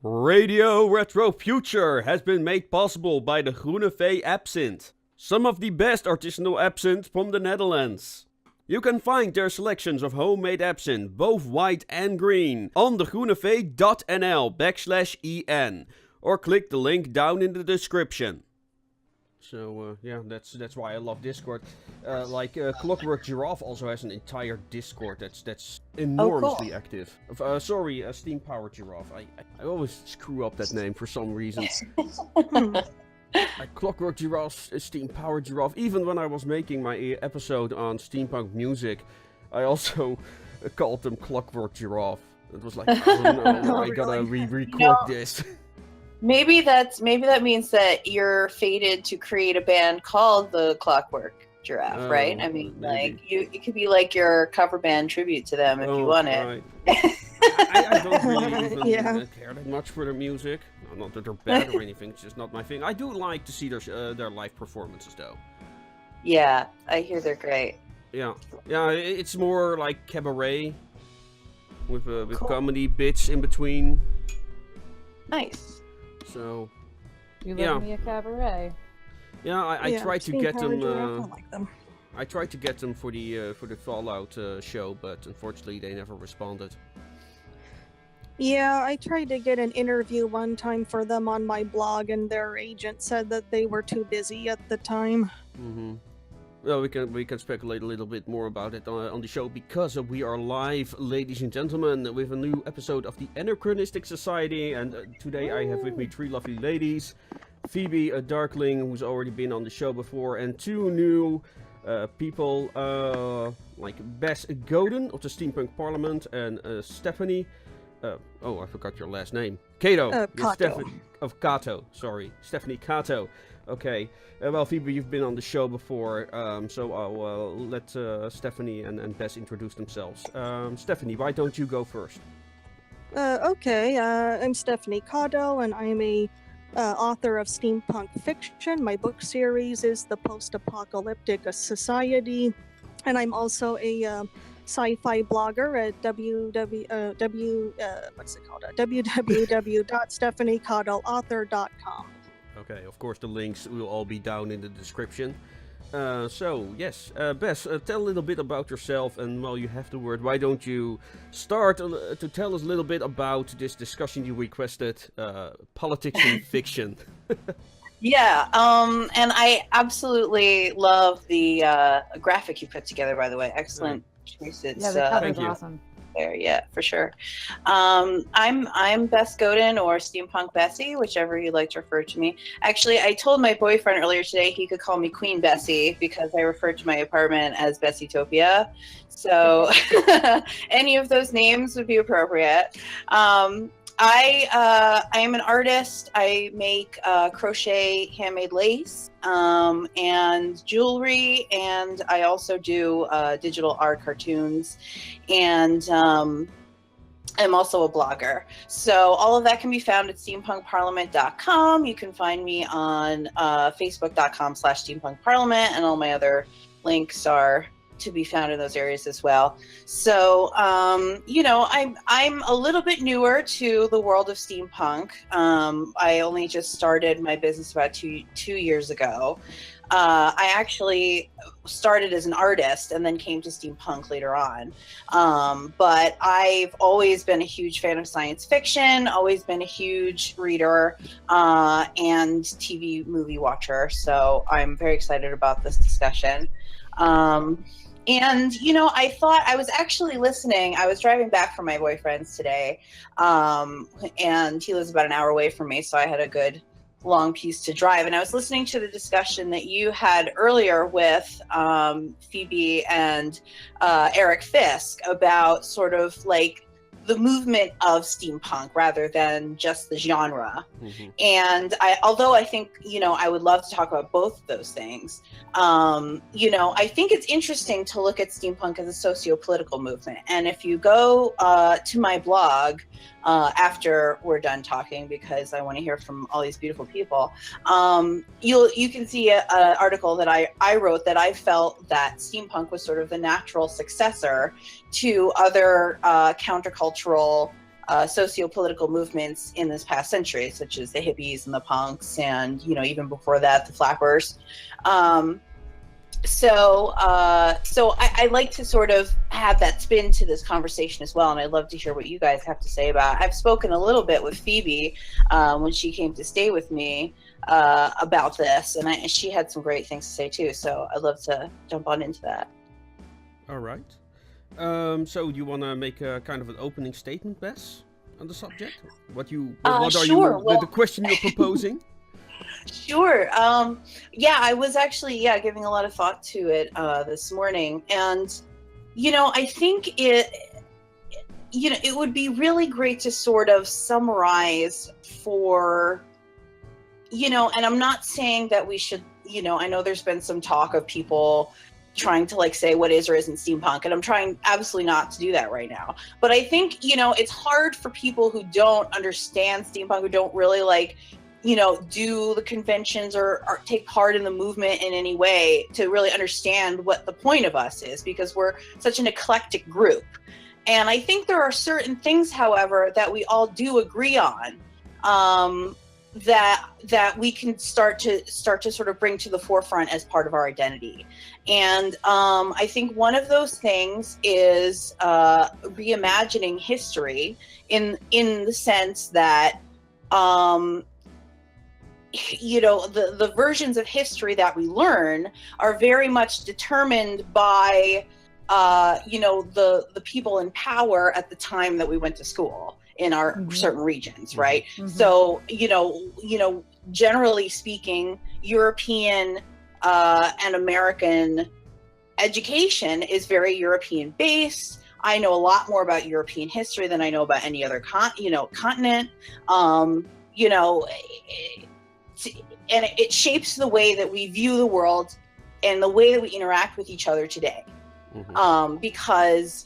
Radio Retro Future has been made possible by the Groene Vee absinthe. Some of the best artisanal absinthe from the Netherlands. You can find their selections of homemade absinthe, both white and green, on thegroenevee.nl/en, or click the link down in the description. So, that's why I love Discord. Clockwork Giraffe also has an entire Discord that's enormously active. Steam Powered Giraffe. I always screw up that name for some reason. Clockwork Giraffe, Steam Powered Giraffe. Even when I was making my episode on steampunk music, I also called them Clockwork Giraffe. It was like, oh no, I gotta re-record this. Maybe that means that you're fated to create a band called the Clockwork Giraffe, right? I mean, maybe. It could be like your cover band tribute to them if you want it. I don't really even care that much for their music. Not that they're bad or anything, it's just not my thing. I do like to see their live performances, though. Yeah, I hear they're great. Yeah, it's more like cabaret with comedy bits in between. Nice. So, you love me a cabaret. Yeah, I tried to get them. I like them. I tried to get them for the Fallout show, but unfortunately they never responded. Yeah, I tried to get an interview one time for them on my blog, and their agent said that they were too busy at the time. Mm-hmm. Well, we can speculate a little bit more about it on the show, because we are live, ladies and gentlemen, with a new episode of the Anachronistic Society, and today I have with me 3 lovely ladies, Phoebe, a Darkling, who's already been on the show before, and 2 new people, like Bess Godin of the Steampunk Parliament, and Stephanie, I forgot your last name, Kato, Stephanie Kato. Okay, well, Phoebe, you've been on the show before, so I'll let Stephanie and Bess introduce themselves. Stephanie, why don't you go first? Okay, I'm Stephanie Kato, and I'm a author of steampunk fiction. My book series is The Post-Apocalyptic Society, and I'm also a sci-fi blogger at www.stephaniekatoauthor.com. Okay, of course the links will all be down in the description. Bess, tell a little bit about yourself, and while you have the word, why don't you start to tell us a little bit about this discussion you requested, politics and fiction. Yeah, and I absolutely love the graphic you put together, by the way. Excellent choices. Yeah, the cover's awesome. There, yeah, for sure. I'm Bess Godin, or Steampunk Bessie, whichever you like to refer to me. Actually, I told my boyfriend earlier today he could call me Queen Bessie because I referred to my apartment as Bessietopia. So any of those names would be appropriate. I am an artist. I make crochet handmade lace and jewelry, and I also do digital art cartoons, and I'm also a blogger. So all of that can be found at steampunkparliament.com. You can find me on facebook.com/steampunkparliament, and all my other links are to be found in those areas as well. So, I'm a little bit newer to the world of steampunk. I only just started my business about two years ago. I actually started as an artist and then came to steampunk later on. But I've always been a huge fan of science fiction, always been a huge reader and TV movie watcher. So I'm very excited about this discussion. And, I thought I was actually listening. I was driving back from my boyfriend's today, and he lives about an hour away from me, so I had a good long piece to drive. And I was listening to the discussion that you had earlier with Phoebe and Eric Fisk about sort of like the movement of steampunk rather than just the genre. Mm-hmm. And although I think, I would love to talk about both of those things, I think it's interesting to look at steampunk as a socio-political movement. And if you go to my blog after we're done talking, because I want to hear from all these beautiful people, you can see an article that I wrote that I felt that steampunk was sort of the natural successor to other countercultural socio-political movements in this past century, such as the hippies and the punks, and even before that, the flappers. So I like to sort of have that spin to this conversation as well, and I'd love to hear what you guys have to say about it. I've spoken a little bit with Phoebe when she came to stay with me about this, and she had some great things to say too. So I'd love to jump on into that. All right. So you want to make a kind of an opening statement, Bess, on the subject? What are sure. the question you're proposing? Sure. I was actually giving a lot of thought to it this morning, and I think it would be really great to sort of summarize for and I'm not saying that we should, I know there's been some talk of people trying to like say what is or isn't steampunk, and I'm trying absolutely not to do that right now. But I think it's hard for people who don't understand steampunk, who don't really like do the conventions or take part in the movement in any way, to really understand what the point of us is, because we're such an eclectic group. And I think there are certain things, however, that we all do agree on, that we can start to sort of bring to the forefront as part of our identity. And I think one of those things is reimagining history in the sense that the versions of history that we learn are very much determined by the people in power at the time that we went to school in our certain regions, right? So generally speaking, European and American education is very European based. I know a lot more about European history than I know about any other continent. And it shapes the way that we view the world and the way that we interact with each other today. Because,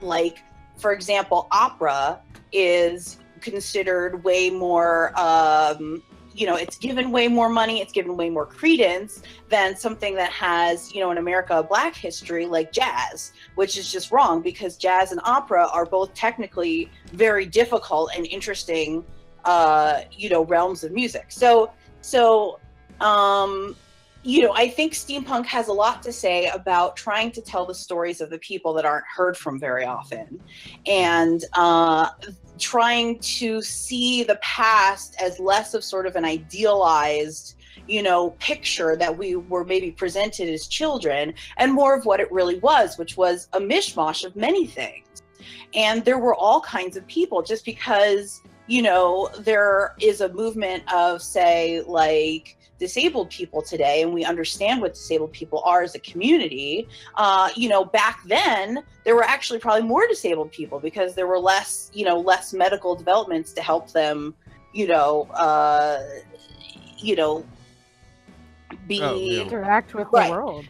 like, for example, opera is considered way more, it's given way more money, it's given way more credence than something that has, in America, Black history, like jazz, which is just wrong, because jazz and opera are both technically very difficult and interesting realms of music. So I think steampunk has a lot to say about trying to tell the stories of the people that aren't heard from very often, and trying to see the past as less of sort of an idealized picture that we were maybe presented as children, and more of what it really was, which was a mishmash of many things. And there were all kinds of people. Just because there is a movement of, say, like, disabled people today, and we understand what disabled people are as a community, back then there were actually probably more disabled people, because there were less medical developments to help them interact with right. the world.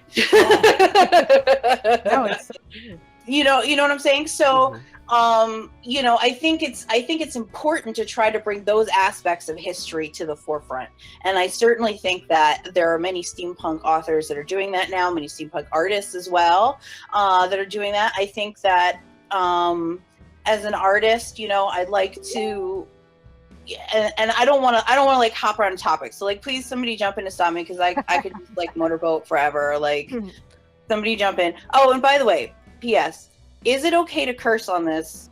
No, it's so weird. You know what I'm saying? So I think it's important to try to bring those aspects of history to the forefront. And I certainly think that there are many steampunk authors that are doing that now, many steampunk artists as well, that are doing that. I think that as an artist, I'd like to, and I don't want to like hop around topics. So like, please somebody jump in to stop me, because I could just like motorboat forever. Like somebody jump in. Oh, and by the way, P.S. Is it okay to curse on this?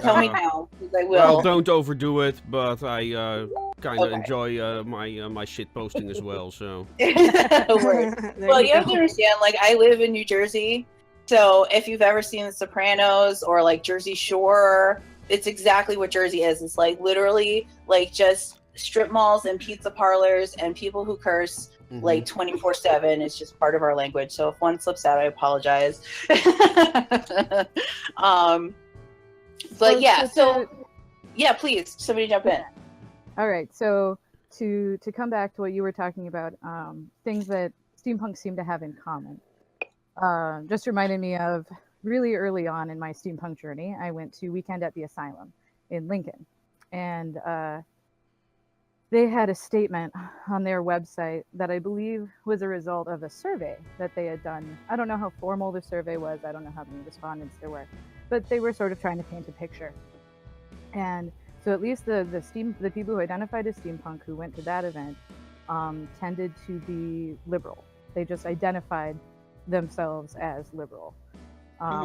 Tell me now, because I will. Well, don't overdo it, but I kind of enjoy my shit posting as well, so. Well, you have to understand, like, I live in New Jersey, so if you've ever seen The Sopranos or, like, Jersey Shore, it's exactly what Jersey is. It's, like, literally, like, just strip malls and pizza parlors and people who curse like 24/7 is just part of our language. So if one slips out, I apologize. But yeah, so yeah, please, somebody jump in. All right, so to come back to what you were talking about, things that steampunk seem to have in common, just reminded me of really early on in my steampunk journey. I went to Weekend at the Asylum in Lincoln, and they had a statement on their website that I believe was a result of a survey that they had done. I don't know how formal the survey was. I don't know how many respondents there were, but they were sort of trying to paint a picture. And so at least the people who identified as steampunk who went to that event tended to be liberal. They just identified themselves as liberal,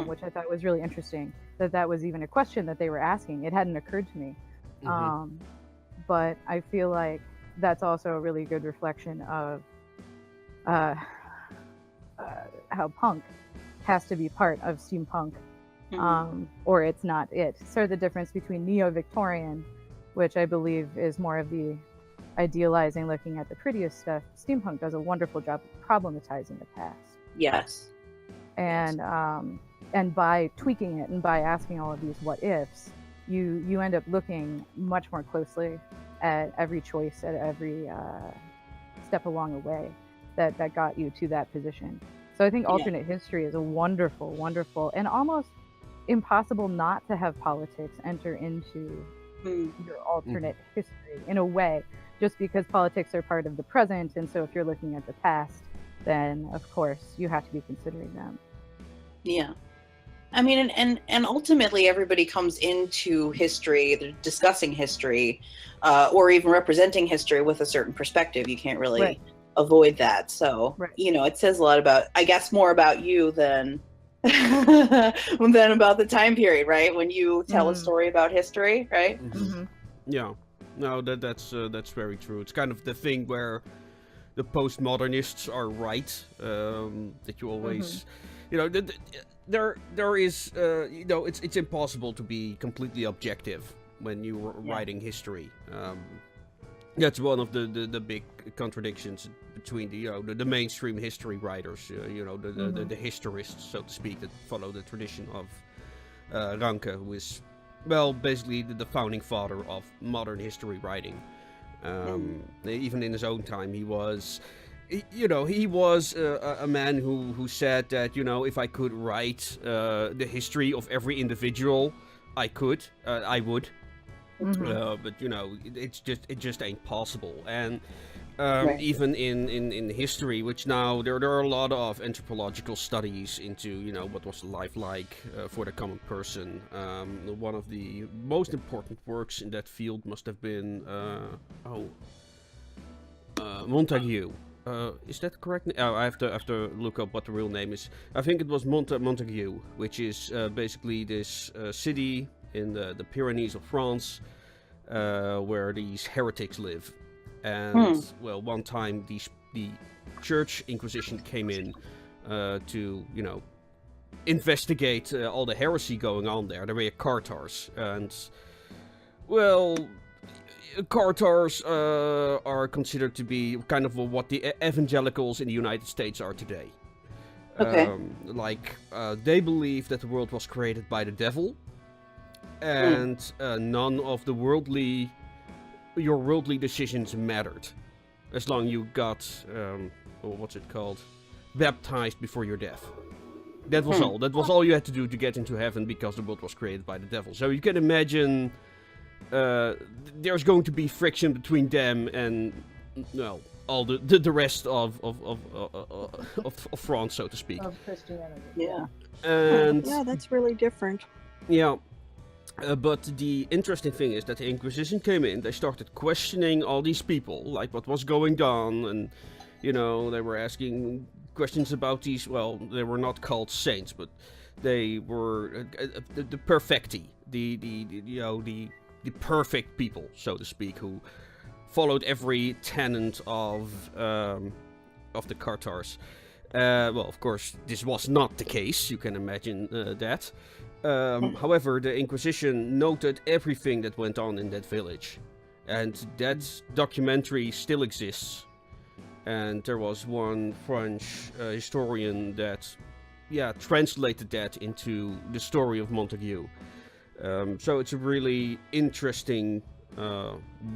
which I thought was really interesting. That was even a question that they were asking. It hadn't occurred to me, but I feel like that's also a really good reflection of how punk has to be part of steampunk, or it's not it. Sort of the difference between neo-Victorian, which I believe is more of the idealizing, looking at the prettiest stuff. Steampunk does a wonderful job of problematizing the past. Yes. And by tweaking it and by asking all of these what ifs, you end up looking much more closely at every choice, at every step along the way that got you to that position. So I think alternate history is a wonderful, wonderful, and almost impossible not to have politics enter into your alternate history in a way, just because politics are part of the present. And so if you're looking at the past, then of course you have to be considering them. Yeah. I mean, and ultimately everybody comes into history, they're discussing history, or even representing history with a certain perspective. You can't really avoid that. So, it says a lot about, I guess, more about you than than about the time period, right? When you tell a story about history, right? Yeah. No, that's very true. It's kind of the thing where the postmodernists are right, that you always, there is, it's impossible to be completely objective when you're writing history. That's one of the big contradictions between the mainstream history writers, the historists, so to speak, that follow the tradition of Ranke, who is, well, basically the founding father of modern history writing. Even in his own time, he was a man who said that, if I could write the history of every individual, I would. But it just ain't possible. And even in history, which now there are a lot of anthropological studies into what was life like for the common person. One of the most important works in that field must have been Montague. Is that correct? Oh, I have to look up what the real name is. I think it was Montague, which is basically this city in the Pyrenees of France, where these heretics live. And well, one time the Church Inquisition came in to investigate all the heresy going on there. There were Cathars, and well, Cathars are considered to be kind of what the evangelicals in the United States are today. They believe that the world was created by the devil, and none of your worldly decisions mattered, as long you got baptized before your death. That was all. That was all you had to do to get into heaven, because the world was created by the devil. So you can imagine there's going to be friction between them and all the rest of France, so to speak. Of Christianity. Yeah. And that's really different. Yeah. But the interesting thing is that the Inquisition came in, they started questioning all these people, like what was going on, and, they were asking questions about these, well, they were not called saints, but they were the perfecti, the perfect people, so to speak, who followed every tenet of the Cathars. Well, of course, this was not the case, you can imagine that. However, the Inquisition noted everything that went on in that village, and that documentary still exists. And there was one French historian that, translated that into the story of Montague. So it's a really interesting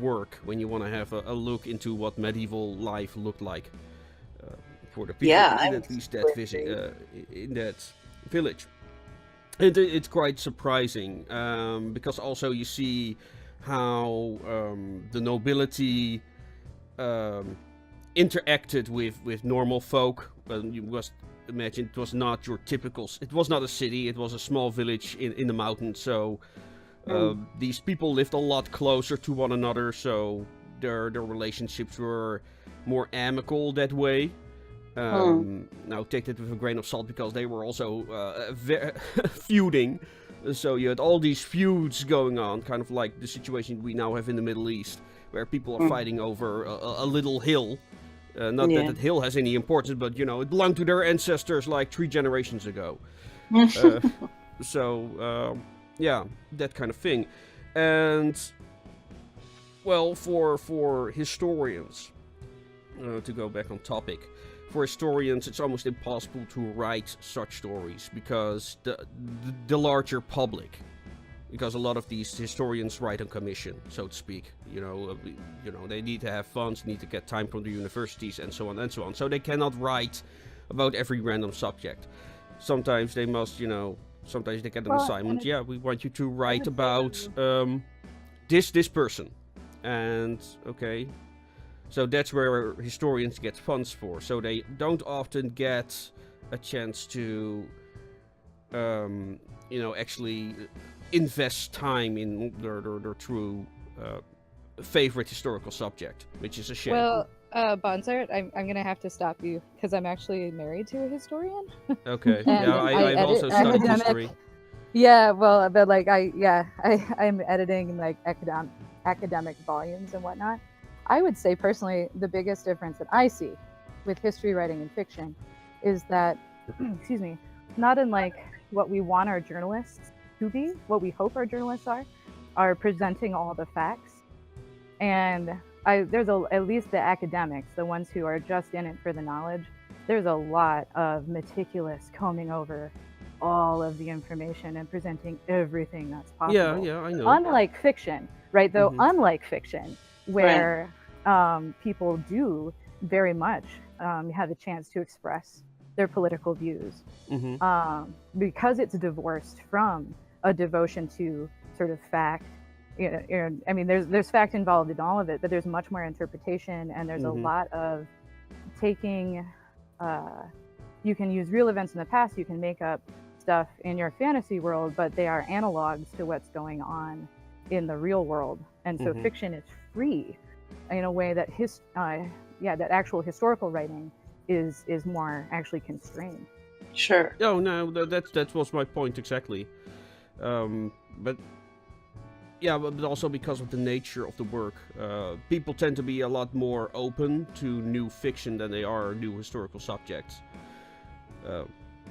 work when you want to have a look into what medieval life looked like for the people in at least that in that village. It's quite surprising, because also you see how the nobility interacted with normal folk. You must imagine it was not your typical. It was not a city. It was a small village in the mountains. So These people lived a lot closer to one another, so their relationships were more amicable that way. Now take that with a grain of salt, because they were also feuding. So you had all these feuds going on, kind of like the situation we now have in the Middle East, where people are fighting over a little hill. Not that that hill has any importance, but you know, it belonged to their ancestors like 3 generations ago. Yeah, that kind of thing. And well, for historians, to go back on topic, for historians it's almost impossible to write such stories, because the larger public, because a lot of these historians write on commission, so to speak. You know, they need to have funds, need to get time from the universities, and so on and so on. So they cannot write about every random subject. Sometimes they must, you know, sometimes they get an assignment. Yeah, we want you to write about this person, and okay. So that's where historians get funds for. So they don't often get a chance to, you know, actually invest time in their true favorite historical subject, which is a shame. Well, Bonsart, I'm going to have to stop you, because I'm actually married to a historian. Okay. And Yeah, I've also studied history. Yeah, well, but like I'm editing like academic volumes and whatnot. I would say personally, the biggest difference that I see with history writing and fiction is that, excuse me, not unlike what we want our journalists to be, what we hope our journalists are presenting all the facts. And there's at least the academics, the ones who are just in it for the knowledge, there's a lot of meticulous combing over all of the information and presenting everything that's possible. Yeah, I know. Unlike fiction, right? Though, unlike fiction, where people do very much have a chance to express their political views, because it's divorced from a devotion to sort of fact. I mean, there's fact involved in all of it, but there's much more interpretation, and there's a lot of taking. You can use real events in the past. You can make up stuff in your fantasy world, but they are analogs to what's going on in the real world. And so fiction is free in a way that that actual historical writing is more actually constrained. Sure. Oh no, that was my point exactly. But yeah, but also because of the nature of the work, people tend to be a lot more open to new fiction than they are new historical subjects.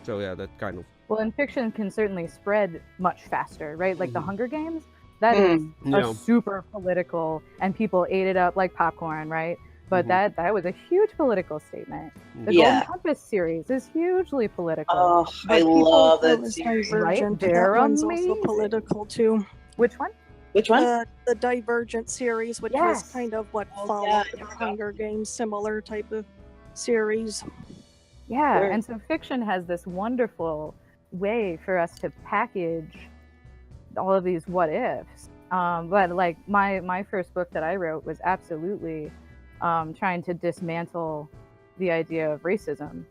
So yeah, that kind of. Well, and fiction can certainly spread much faster, right? Like the Hunger Games, that is a super political, and people ate it up like popcorn, right? But that was a huge political statement. The Golden Compass series is hugely political. Oh, I love that series. Divergent. Right? They're that one's amazing. also political too. Which one? Which one? The Divergent series, which was kind of what followed the Hunger Games, similar type of series. Yeah, Sure. and so fiction has this wonderful way for us to package all of these what ifs. But like my first book that I wrote was absolutely trying to dismantle the idea of racism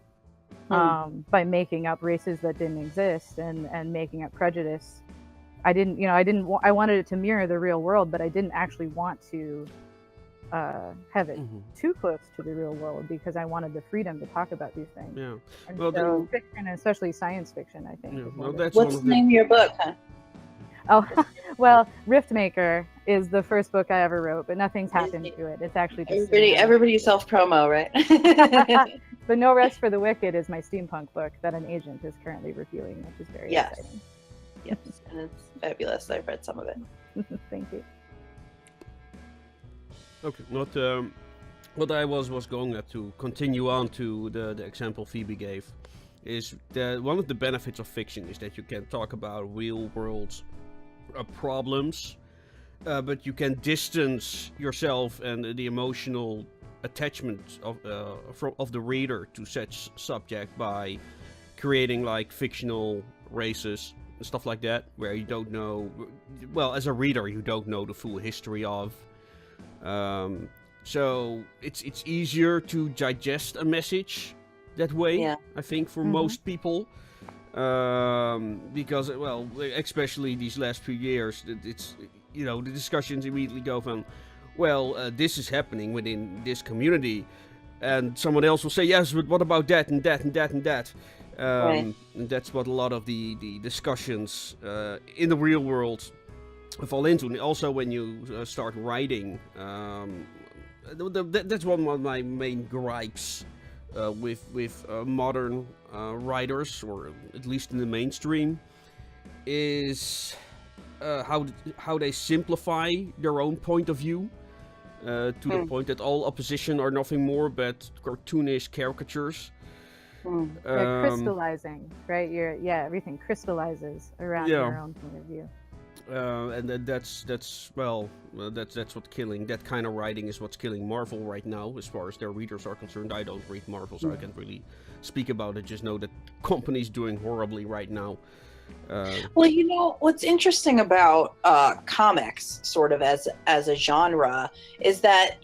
by making up races that didn't exist and making up prejudice. I wanted it to mirror the real world, but I didn't actually want to have it too close to the real world, because I wanted the freedom to talk about these things. Yeah. And Well, so fiction, and especially science fiction, I think. Yeah, is well, wonderful. that's What's one the name of your book, huh? Oh, well, Riftmaker is the first book I ever wrote, but nothing's happened to it. It's actually just Everybody self-promo, right? But No Rest for the Wicked is my steampunk book that an agent is currently reviewing, which is very exciting. Yes, and it's fabulous. I've read some of it. Thank you. Okay, what I was going to continue on to the example Phoebe gave is that one of the benefits of fiction is that you can talk about real world problems, but you can distance yourself and the emotional attachment of the reader to such subject by creating like fictional races and stuff like that, where you don't know, well, as a reader you don't know the full history of. So it's easier to digest a message that way, I think, for most people. Because, well, especially these last few years, it's, you know, the discussions immediately go from, well, this is happening within this community, and someone else will say, yes, but what about that and that and that and that? Right. And that's what a lot of the discussions in the real world fall into. And also, when you start writing, that's one of my main gripes with modern writers, or at least in the mainstream, is how they simplify their own point of view. To the point that all opposition are nothing more but cartoonish caricatures. They're crystallizing, right? Everything crystallizes around your own point of view. And that's what's killing. That kind of writing is what's killing Marvel right now, as far as their readers are concerned. I don't read Marvel, so I can't really speak about it. Just know that company's doing horribly right now. Well, you know, what's interesting about comics, sort of as a genre, is that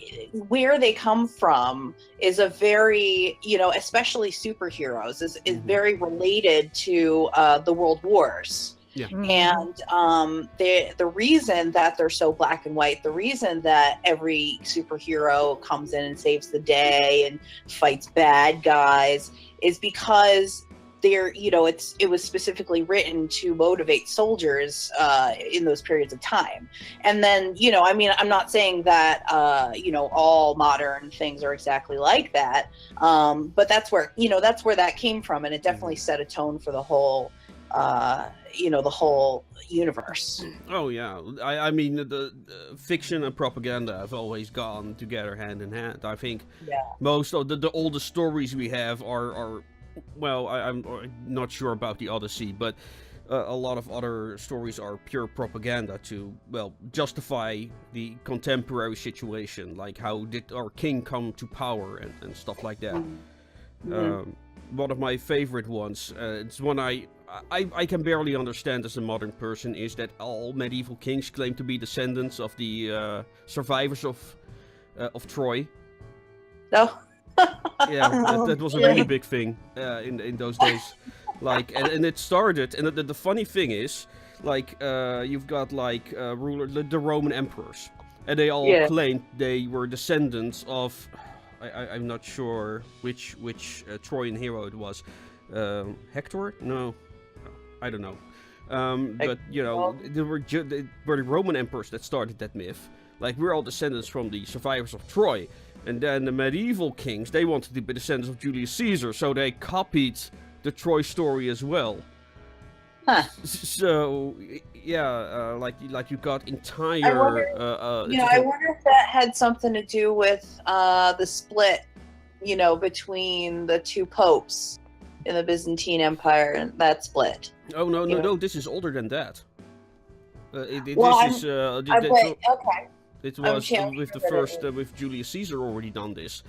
where they come from is a very, you know, especially superheroes, is very related to the World Wars. Yeah. And the reason that they're so black and white, the reason that every superhero comes in and saves the day and fights bad guys, is because they're, you know, it was specifically written to motivate soldiers in those periods of time. And then, you know, I mean, I'm not saying that you know, all modern things are exactly like that, but that's where, you know, that's where that came from, and it definitely set a tone for the whole you know, the whole universe. Oh yeah, I mean the fiction and propaganda have always gone together hand in hand. I think most of the oldest stories we have are well, I'm not sure about the Odyssey, but a lot of other stories are pure propaganda to, well, justify the contemporary situation, like how did our king come to power and stuff like that. One of my favorite ones, it's one I can barely understand as a modern person, is that all medieval kings claim to be descendants of the survivors of Troy. No. Yeah, that was a really big thing in those days. Like, and it started, and the funny thing is, like, you've got like the Roman emperors, and they all claimed they were descendants of, I'm not sure which Trojan hero it was. Hector? No, I don't know. But you know, they were the Roman emperors that started that myth. Like, we're all descendants from the survivors of Troy. And then the medieval kings, they wanted to be descendants of Julius Caesar, so they copied the Troy story as well. Huh. So, yeah, like you got entire... I wonder, I wonder if that had something to do with the split, you know, between the two popes in the Byzantine Empire, and that split. Oh, no, this is older than that. Okay. It was with the first, with Julius Caesar already done this.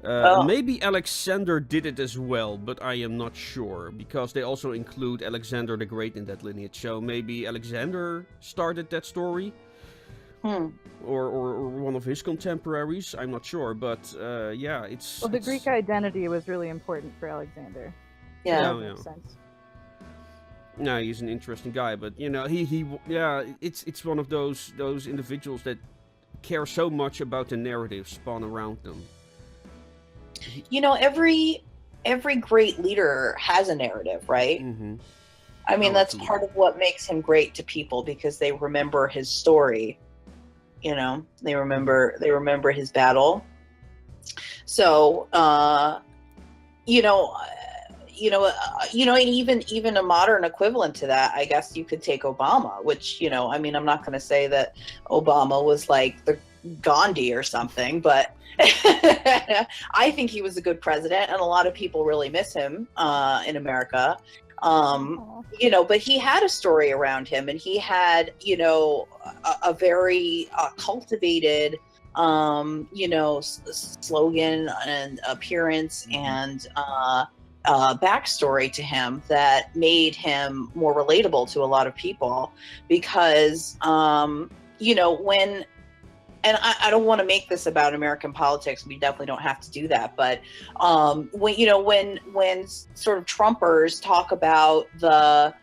Maybe Alexander did it as well, but I am not sure, because they also include Alexander the Great in that lineage. So maybe Alexander started that story, or one of his contemporaries. I'm not sure, but yeah, it's. Well, the Greek identity was really important for Alexander. Yeah, that makes sense. No, he's an interesting guy, but you know, it's one of those individuals that care so much about the narrative spun around them. You know, every great leader has a narrative, right? I mean, that's absolutely. part of what makes him great to people, because they remember his story. You know, they remember his battle. So, even a modern equivalent to that, I guess you could take Obama, which, you know, I mean, I'm not going to say that Obama was like the Gandhi or something, but I think he was a good president, and a lot of people really miss him in America. You know, but he had a story around him, and he had, you know, a very cultivated, you know, slogan and appearance and backstory to him that made him more relatable to a lot of people, because you know, and I don't want to make this about American politics. We definitely don't have to do that. But when sort of Trumpers talk about the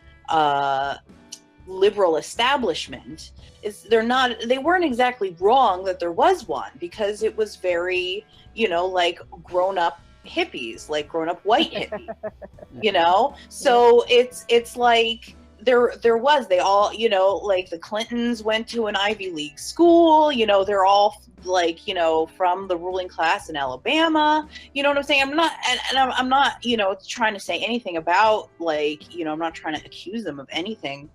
liberal establishment, they weren't exactly wrong that there was one, because it was very, like grown up hippies, like grown up white hippies, so it's like they all, like the Clintons went to an Ivy League school, they're all like, from the ruling class in Alabama, you know what I'm saying? I'm not, and I'm not, trying to say anything about, like, I'm not trying to accuse them of anything,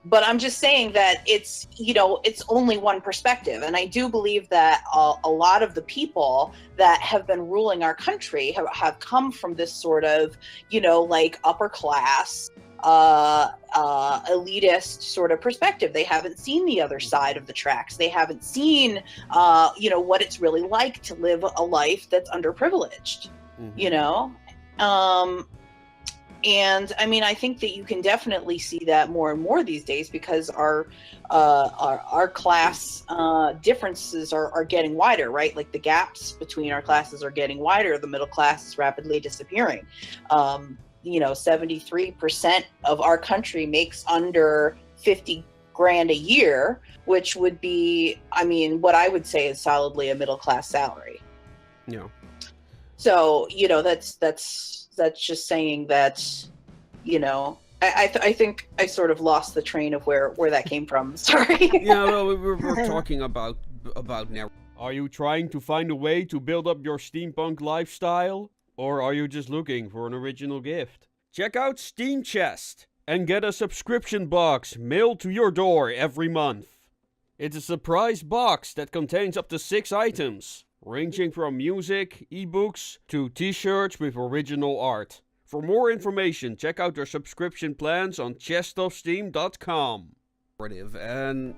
but I'm just saying that it's, it's only one perspective. And I do believe that a lot of the people that have been ruling our country have come from this sort of, like upper class, elitist sort of perspective. They haven't seen the other side of the tracks. They haven't seen, what it's really like to live a life that's underprivileged, and I mean, I think that you can definitely see that more and more these days, because our class differences are getting wider, right? Like the gaps between our classes are getting wider. The middle class is rapidly disappearing. 73% of our country makes under 50 grand a year, which would be, I mean, what I would say is solidly a middle class salary. Yeah. So, that's just saying that, I think I sort of lost the train of where that came from. Sorry. Yeah, well, we're talking about now. Are you trying to find a way to build up your steampunk lifestyle? Or are you just looking for an original gift? Check out Steam Chest and get a subscription box mailed to your door every month. It's a surprise box that contains up to 6 items, ranging from music, ebooks, to t-shirts with original art. For more information, check out their subscription plans on chestofsteam.com. And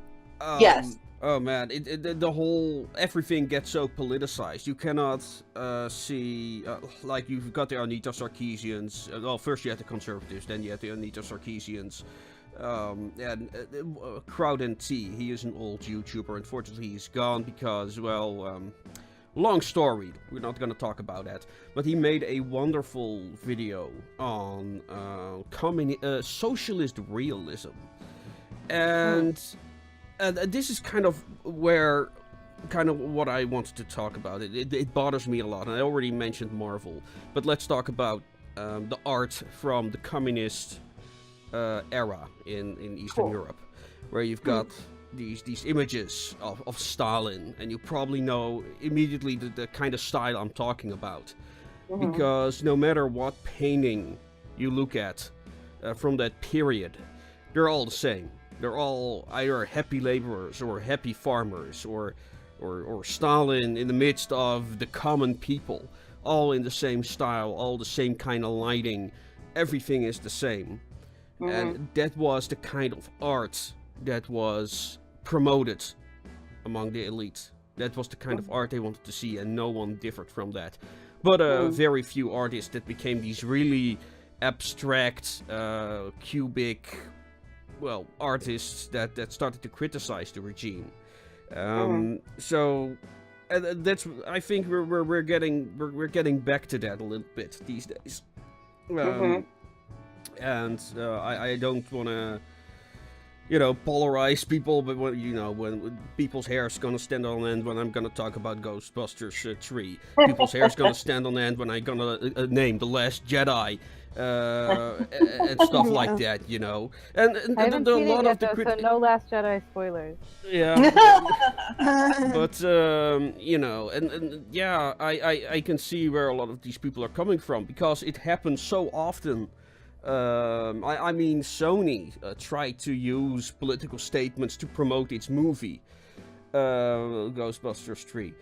Yes. Oh man, the whole, everything gets so politicized. You cannot see, like you've got the Anita Sarkeesians. Well, first you had the conservatives, then you had the Anita Sarkeesians. And Crowd and T, he is an old YouTuber. Unfortunately, he's gone because, well, long story. We're not going to talk about that. But he made a wonderful video on socialist realism. And this is kind of what I wanted to talk about. It bothers me a lot, and I already mentioned Marvel. But let's talk about the art from the communist era in Eastern Europe, where you've got these images of Stalin, and you probably know immediately the kind of style I'm talking about. Because no matter what painting you look at from that period, they're all the same. They're all either happy laborers or happy farmers or Stalin in the midst of the common people, all in the same style, all the same kind of lighting. Everything is the same. And that was the kind of art that was promoted among the elite. That was the kind of art they wanted to see, and no one differed from that. But very few artists that became these really abstract, cubic, well, artists that started to criticize the regime. So that's, I think we're getting back to that a little bit these days. And I don't want to, polarize people, but when people's hair is gonna stand on end when I'm gonna talk about Ghostbusters 3, people's hair is gonna stand on end when I'm gonna name The Last Jedi. And stuff like that, And I haven't a seen lot it of yet, the so no Last Jedi spoilers. Yeah. But and yeah, I can see where a lot of these people are coming from, because it happens so often. I mean, Sony tried to use political statements to promote its movie, Ghostbusters 3.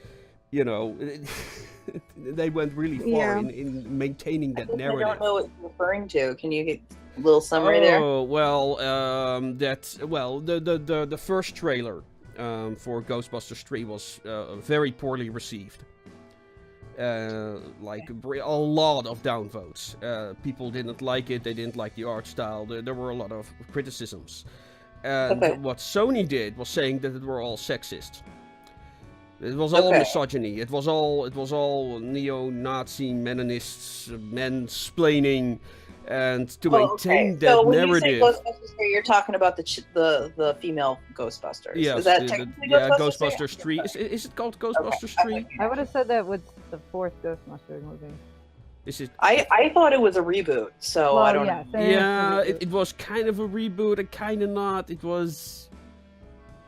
They went really far in maintaining that narrative. I don't know what you're referring to. Can you get a little summary there? Oh, well, the first trailer for Ghostbusters 3 was very poorly received. Like a lot of downvotes. People didn't like it, they didn't like the art style, there were a lot of criticisms. And what Sony did was saying that it were all sexist. It was all Okay. misogyny. It was all neo-Nazi meninists, mansplaining, and to maintain that So when narrative. you say Ghostbusters 3, you're talking about the female Ghostbusters. Yes, Is that technically yeah, Ghostbusters Ghostbusters 3. Is it called Okay, Ghostbusters 3? I would have said that was the fourth Ghostbusters movie. Is it? I thought it was a reboot, so I don't know. Yeah, it was kind of a reboot and kind of not. It was.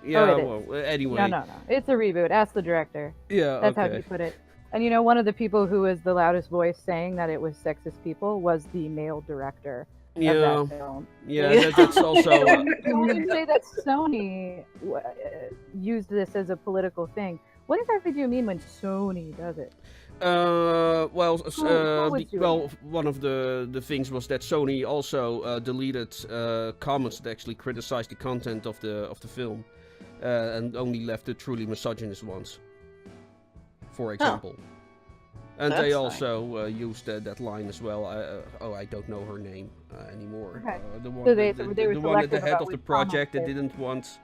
Yeah, Oh, it well, anyway. No. It's a reboot. Ask the director. Yeah, That's how okay. he put it. And you know, one of the people who was the loudest voice saying that it was sexist people was the male director of Yeah, that film. yeah, that's also. When you say that Sony used this as a political thing, what exactly do you mean when Sony does it? Well, Who was doing well, it? one of the things was that Sony also deleted comments that actually criticized the content of the film, and only left the truly misogynist ones, for example. And they That's also used that line as well. I don't know her name anymore. Okay. The one, So they were the one at the selective head about of the which project that comments didn't want.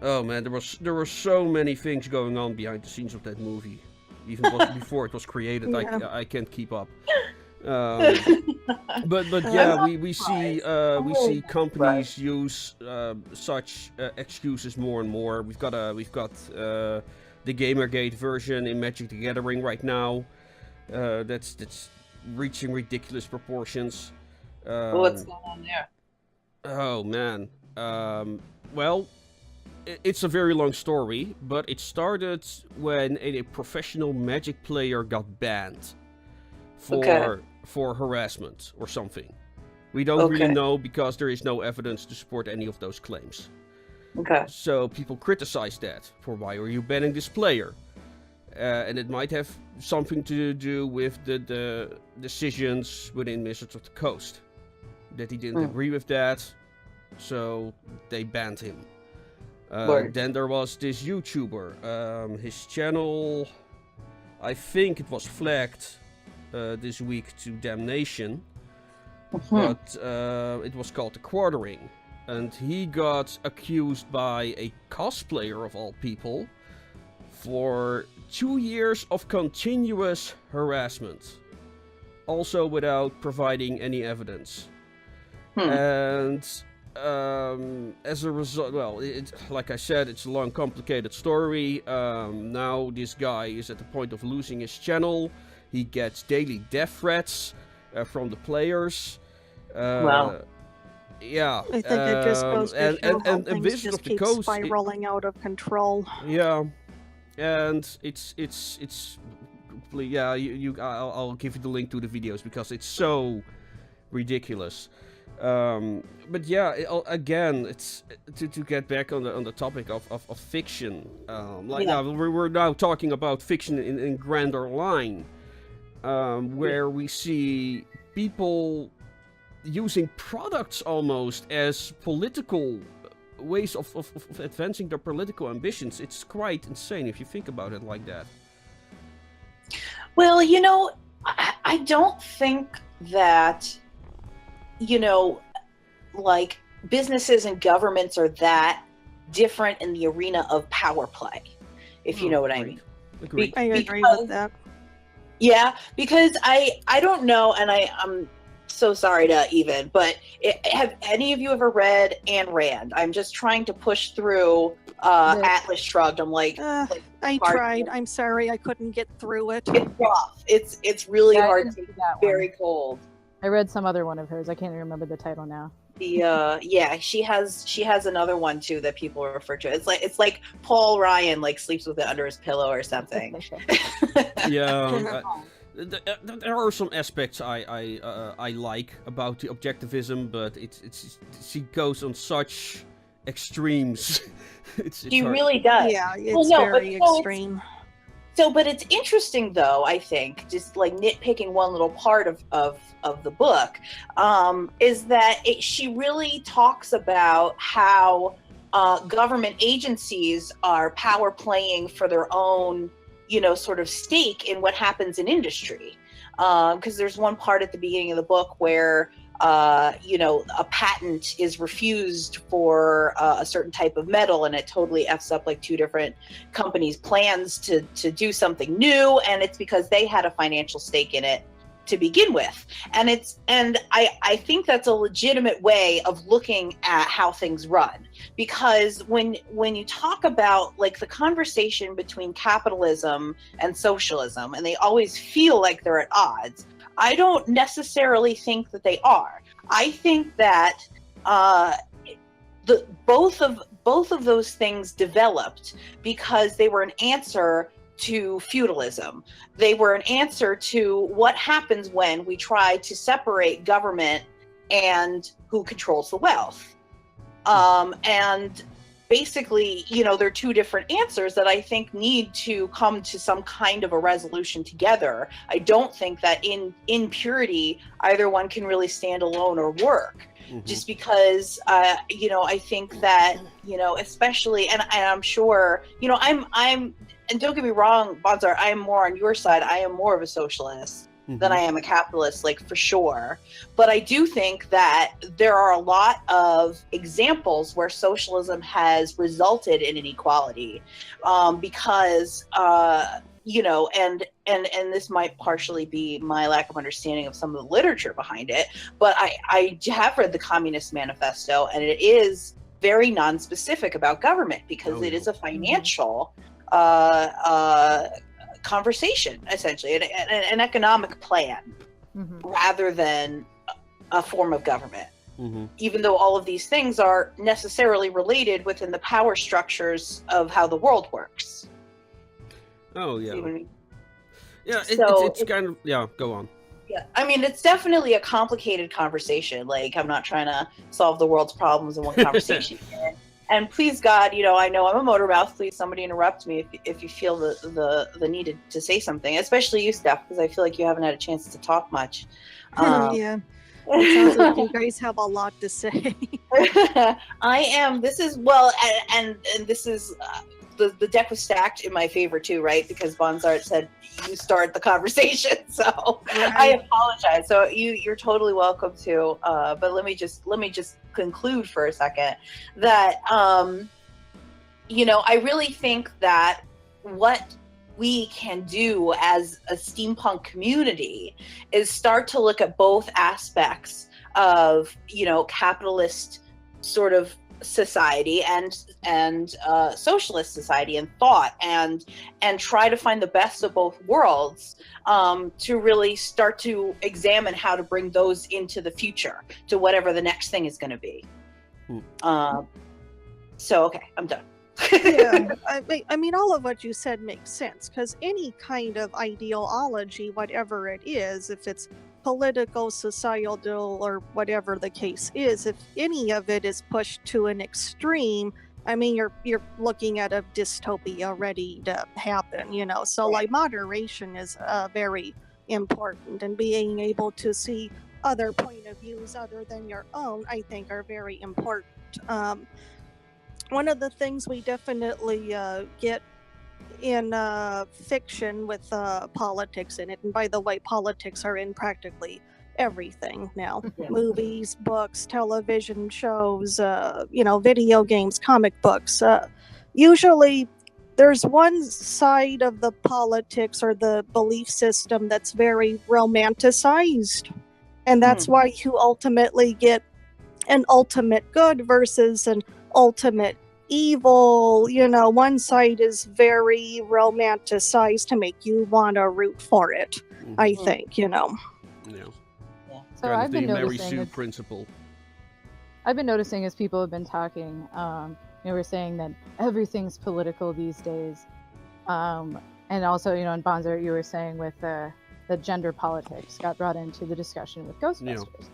Oh man, there were so many things going on behind the scenes of that movie. Even before it was created, Yeah. I can't keep up. But yeah, we see companies use such excuses more and more. We've got the Gamergate version in Magic the Gathering right now. That's reaching ridiculous proportions. What's going on there? Oh man. Well, it's a very long story, but it started when a professional Magic player got banned for harassment or something. We don't really Okay. know because there is no evidence to support any of those claims. Okay. So people criticize that for why are you banning this player? And it might have something to do with the decisions within Wizards of the Coast. That he didn't agree with that, so they banned him. Word. Then there was this YouTuber. His channel, I think it was flagged this week to damnation, but it was called The Quartering. And he got accused by a cosplayer of all people for 2 years of continuous harassment. Also without providing any evidence. And as a result, well, like I said, it's a long, complicated story. Now this guy is at the point of losing his channel. He gets daily death threats from the players. Wow. Yeah. I think it just goes to show how and things Wizards just of the keep Coast, spiraling out of control. yeah, and it's yeah. I'll give you the link to the videos because it's so ridiculous. But yeah, again, it's to get back on the topic of fiction. Now we're now talking about fiction in grander line, where we see people using products almost as political ways of advancing their political ambitions. It's quite insane if you think about it like that. Well, I don't think that, like businesses and governments are that different in the arena of power play, if you know what I mean. Agreed. I agree Because- with that. Yeah, because I don't know, and I'm so sorry to even, but have any of you ever read Ayn Rand? I'm just trying to push through Atlas Shrugged. I'm like, I hard. tried. I'm sorry I couldn't get through it. it's rough. It's really Yeah, I hard. didn't To see that one. very cold. I read some other one of hers. I can't even remember the title now. Yeah, she has another one too that people refer to. It's like Paul Ryan like sleeps with it under his pillow or something. Yeah. There are some aspects I like about the objectivism, but she goes on such extremes. it's She hard. really does. Yeah, it's Well, no, but very so extreme. But it's interesting though, I think, just like nitpicking one little part of the book, is that she really talks about how government agencies are power playing for their own, sort of stake in what happens in industry. Because there's one part at the beginning of the book where a patent is refused for a certain type of metal, and it totally f's up like two different companies' plans to do something new, and it's because they had a financial stake in it to begin with. And I think that's a legitimate way of looking at how things run, because when you talk about like the conversation between capitalism and socialism, and they always feel like they're at odds, I don't necessarily think that they are. I think that both of those things developed because they were an answer to feudalism. They were an answer to what happens when we try to separate government and who controls the wealth. And basically, they're two different answers that I think need to come to some kind of a resolution together. I don't think that in purity, either one can really stand alone or work. Just because, I think that, especially, and I'm sure, and don't get me wrong, Bonzar, I am more on your side. I am more of a socialist than I am a capitalist, like, for sure. But I do think that there are a lot of examples where socialism has resulted in inequality, because, and this might partially be my lack of understanding of some of the literature behind it, but I have read the Communist Manifesto, and it is very non-specific about government, because it is a financial conversation, essentially, an economic plan, rather than a form of government. Even though all of these things are necessarily related within the power structures of how the world works. Oh, yeah. See what I mean? Yeah, So it's kind of... Yeah, go on. Yeah, I mean, it's definitely a complicated conversation. Like, I'm not trying to solve the world's problems in one conversation here. And please, God, I know I'm a motor mouth. Please, somebody interrupt me if you feel the need to say something, especially you, Steph, because I feel like you haven't had a chance to talk much. Yeah. It sounds like you guys have a lot to say. I am. This is, well, and this is... The deck was stacked in my favor too, right? Because Bonzart said you start the conversation, so right. I apologize. So you're totally welcome to. But let me just conclude for a second that I really think that what we can do as a steampunk community is start to look at both aspects of capitalist sort of society and socialist society and thought, and try to find the best of both worlds, to really start to examine how to bring those into the future, to whatever the next thing is going to be. So okay, I'm done. Yeah, I mean, all of what you said makes sense, because any kind of ideology, whatever it is, if it's political, societal, or whatever the case is, if any of it is pushed to an extreme, I mean, you're looking at a dystopia ready to happen, So like moderation is very important, and being able to see other point of views other than your own, I think, are very important. One of the things we definitely get in fiction with politics in it, and by the way, politics are in practically everything now. Movies, books, television shows, video games, comic books. Usually there's one side of the politics or the belief system that's very romanticized, and that's why you ultimately get an ultimate good versus an ultimate evil. One side is very romanticized to make you want to root for it, I think, Yeah. So Kind I've of been the Mary noticing Sue principle. I've been noticing as people have been talking, we're saying that everything's political these days, and also, in Bonzer, you were saying with the gender politics got brought into the discussion with Ghostbusters.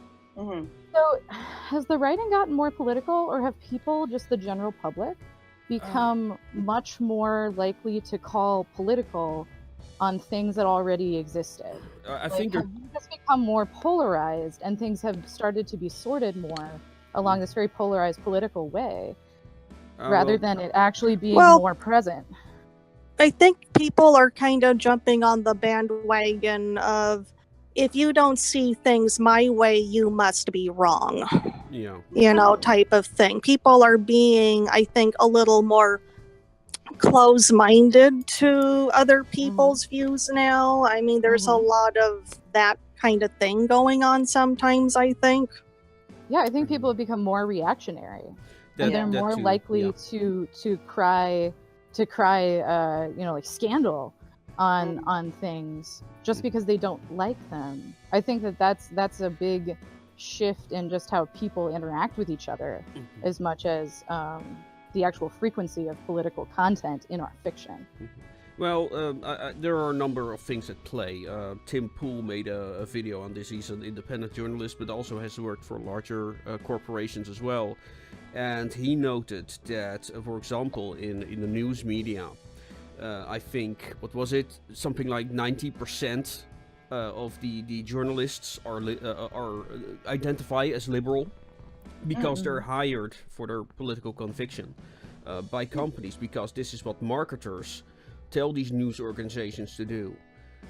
So has the writing gotten more political, or have people, just the general public, become much more likely to call political on things that already existed? I think have we just become more polarized, and things have started to be sorted more along this very polarized political way, rather than it actually being more present? I think people are kind of jumping on the bandwagon of if you don't see things my way, you must be wrong. Yeah. You know, type of thing. People are being, I think, a little more close-minded to other people's views now. I mean, there's a lot of that kind of thing going on sometimes, I think. Yeah, I think people have become more reactionary. And they're more too, likely to cry like scandal on things just because they don't like them. I think that's a big shift in just how people interact with each other, as much as the actual frequency of political content in our fiction. Well, there are a number of things at play. Tim Pool made a video on this. He's an independent journalist, but also has worked for larger corporations as well. And he noted that, for example, in the news media, I think, what was it? Something like 90% of the journalists are identify as liberal because they're hired for their political conviction by companies, because this is what marketers tell these news organizations to do.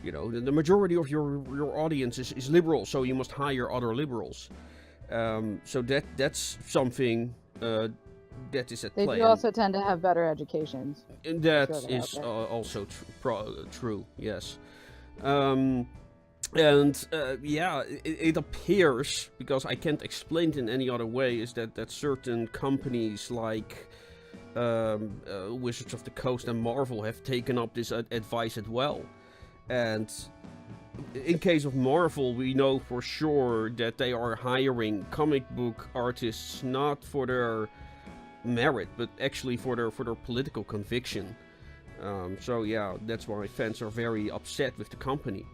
You know, the majority of your audience is liberal, so you must hire other liberals. So that's something that is at play. They do also tend to have better educations. And that is also true, yes. It appears, because I can't explain it in any other way, is that certain companies like Wizards of the Coast and Marvel have taken up this advice as well. And in case of Marvel, we know for sure that they are hiring comic book artists not for their merit, but actually for their political conviction. So yeah, that's why fans are very upset with the company.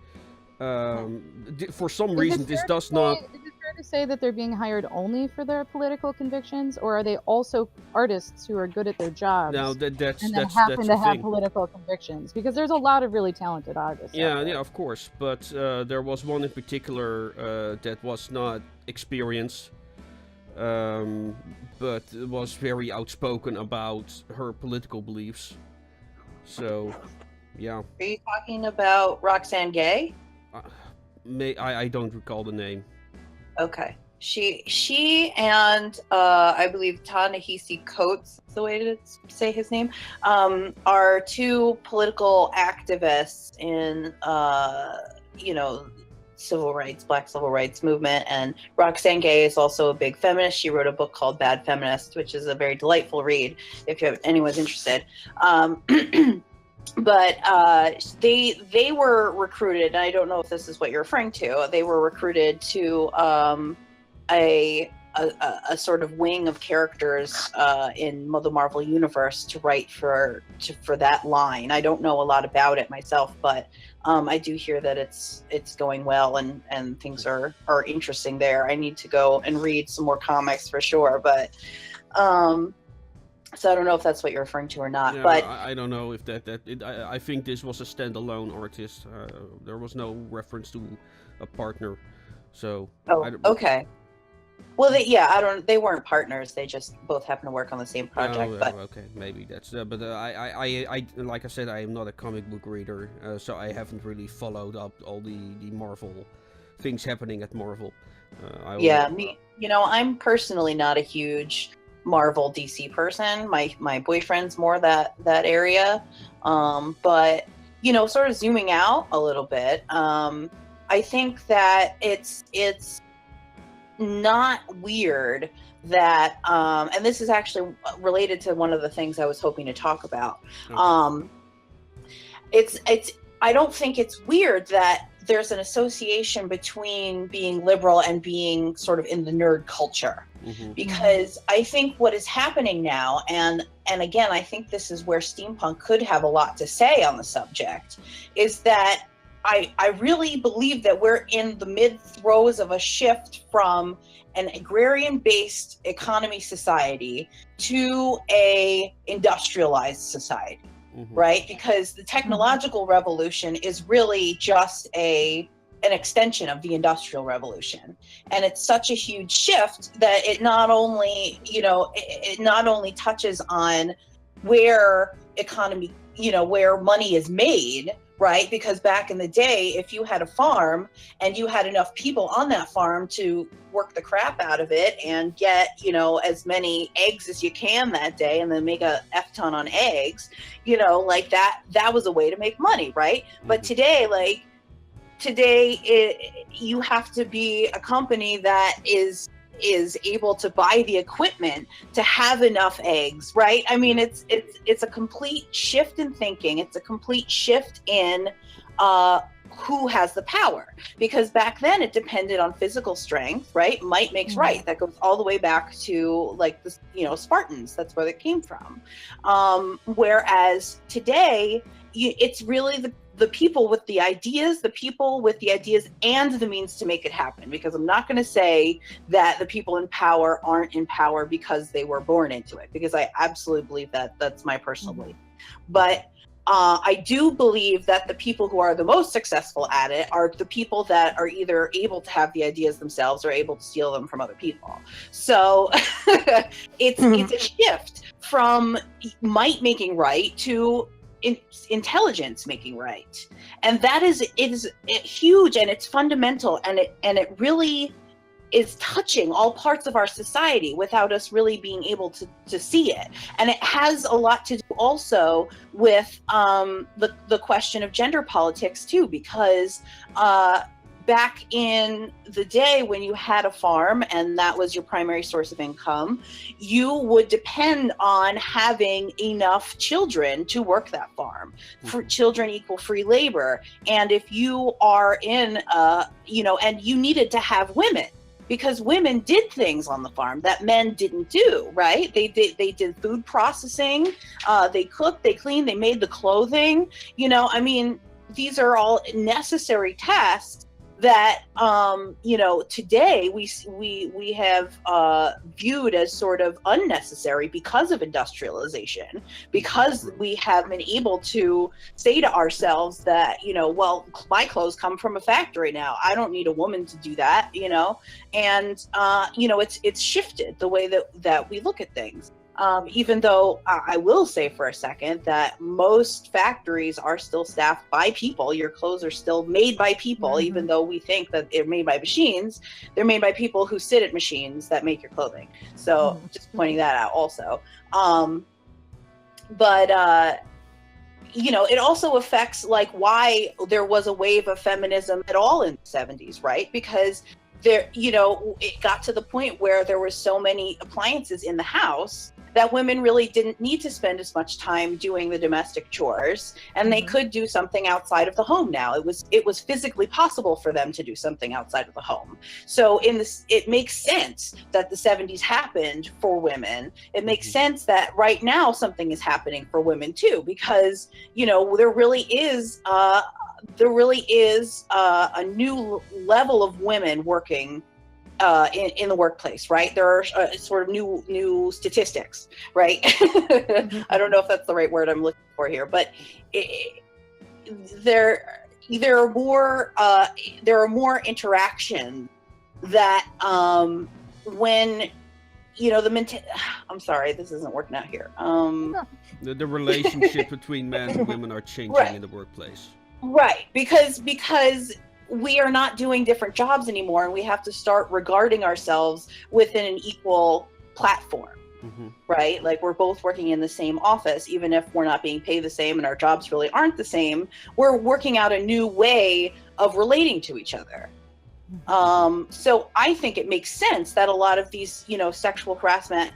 For some reason, this does not... Is it fair to say that they're being hired only for their political convictions, or are they also artists who are good at their jobs and then happen to have political convictions? Because there's a lot of really talented artists. Yeah, of course. But there was one in particular that was not experienced, but was very outspoken about her political beliefs. So, yeah. Are you talking about Roxane Gay? I don't recall the name. Okay. She and I believe Ta-Nehisi Coates, is the way to say his name, are two political activists in civil rights, Black civil rights movement. And Roxane Gay is also a big feminist. She wrote a book called Bad Feminist, which is a very delightful read if anyone's interested. But they were recruited, and I don't know if this is what you're referring to. They were recruited to a sort of wing of characters in the Marvel universe to write for that line. I don't know a lot about it myself, but I do hear that it's going well and things are interesting there. I need to go and read some more comics for sure, but. So I don't know if that's what you're referring to or not, but I don't know if I think this was a standalone artist. There was no reference to a partner, so. Okay. Well, they weren't partners. They just both happened to work on the same project. But okay, maybe that's. But I like I said, I am not a comic book reader, so I haven't really followed up all the Marvel things happening at Marvel. I'm personally not a huge Marvel DC person. My boyfriend's more that area, but sort of zooming out a little bit, I think that it's not weird that and this is actually related to one of the things I was hoping to talk about. Okay. I don't think it's weird that there's an association between being liberal and being sort of in the nerd culture. Because I think what is happening now, and again, I think this is where steampunk could have a lot to say on the subject, is that I really believe that we're in the mid-throes of a shift from an agrarian-based economy society to a industrialized society, right? Because the technological revolution is really just an extension of the Industrial Revolution, and it's such a huge shift that it not only touches on where economy, where money is made, right? Because back in the day, if you had a farm and you had enough people on that farm to work the crap out of it and get, as many eggs as you can that day and then make a F ton on eggs, like that was a way to make money, right? But today, you have to be a company that is able to buy the equipment to have enough eggs, right? I mean, it's a complete shift in thinking. It's a complete shift in who has the power, because back then it depended on physical strength, right? Might makes right. That goes all the way back to like the Spartans. That's where it came from. Whereas today, it's really the people with the ideas, and the means to make it happen. Because I'm not going to say that the people in power aren't in power because they were born into it, because I absolutely believe that. That's my personal belief. But I do believe that the people who are the most successful at it are the people that are either able to have the ideas themselves or able to steal them from other people. So it's a shift from might making right to intelligence making right, and that is huge, and it's fundamental, and it really is touching all parts of our society without us really being able to see it. And it has a lot to do also with the question of gender politics too, because back in the day when you had a farm and that was your primary source of income, you would depend on having enough children to work that farm. For children equal free labor. And if you are in and you needed to have women, because women did things on the farm that men didn't do, right? They did food processing, they cooked, they cleaned, they made the clothing. I mean, these are all necessary tasks that today we have viewed as sort of unnecessary because of industrialization, because we have been able to say to ourselves that well, my clothes come from a factory now, I don't need a woman to do that, and it's shifted the way that we look at things. Even though I will say for a second that most factories are still staffed by people. Your clothes are still made by people, even though we think that they're made by machines. They're made by people who sit at machines that make your clothing. So just pointing that out also. It also affects like why there was a wave of feminism at all in the 70s, right? Because there, it got to the point where there were so many appliances in the house that women really didn't need to spend as much time doing the domestic chores, and they could do something outside of the home now. It was physically possible for them to do something outside of the home. So it makes sense that the 70s happened for women. It makes sense that right now something is happening for women too, because there really is a new level of women working in the workplace, right? There are sort of new statistics, right? I don't know if that's the right word I'm looking for here, but there are more interactions that when I'm sorry, this isn't working out here. The relationship between men and women are changing in the workplace. Right, because we are not doing different jobs anymore, and we have to start regarding ourselves within an equal platform, right? Like we're both working in the same office, even if we're not being paid the same and our jobs really aren't the same. We're working out a new way of relating to each other. So I think it makes sense that a lot of these, sexual harassment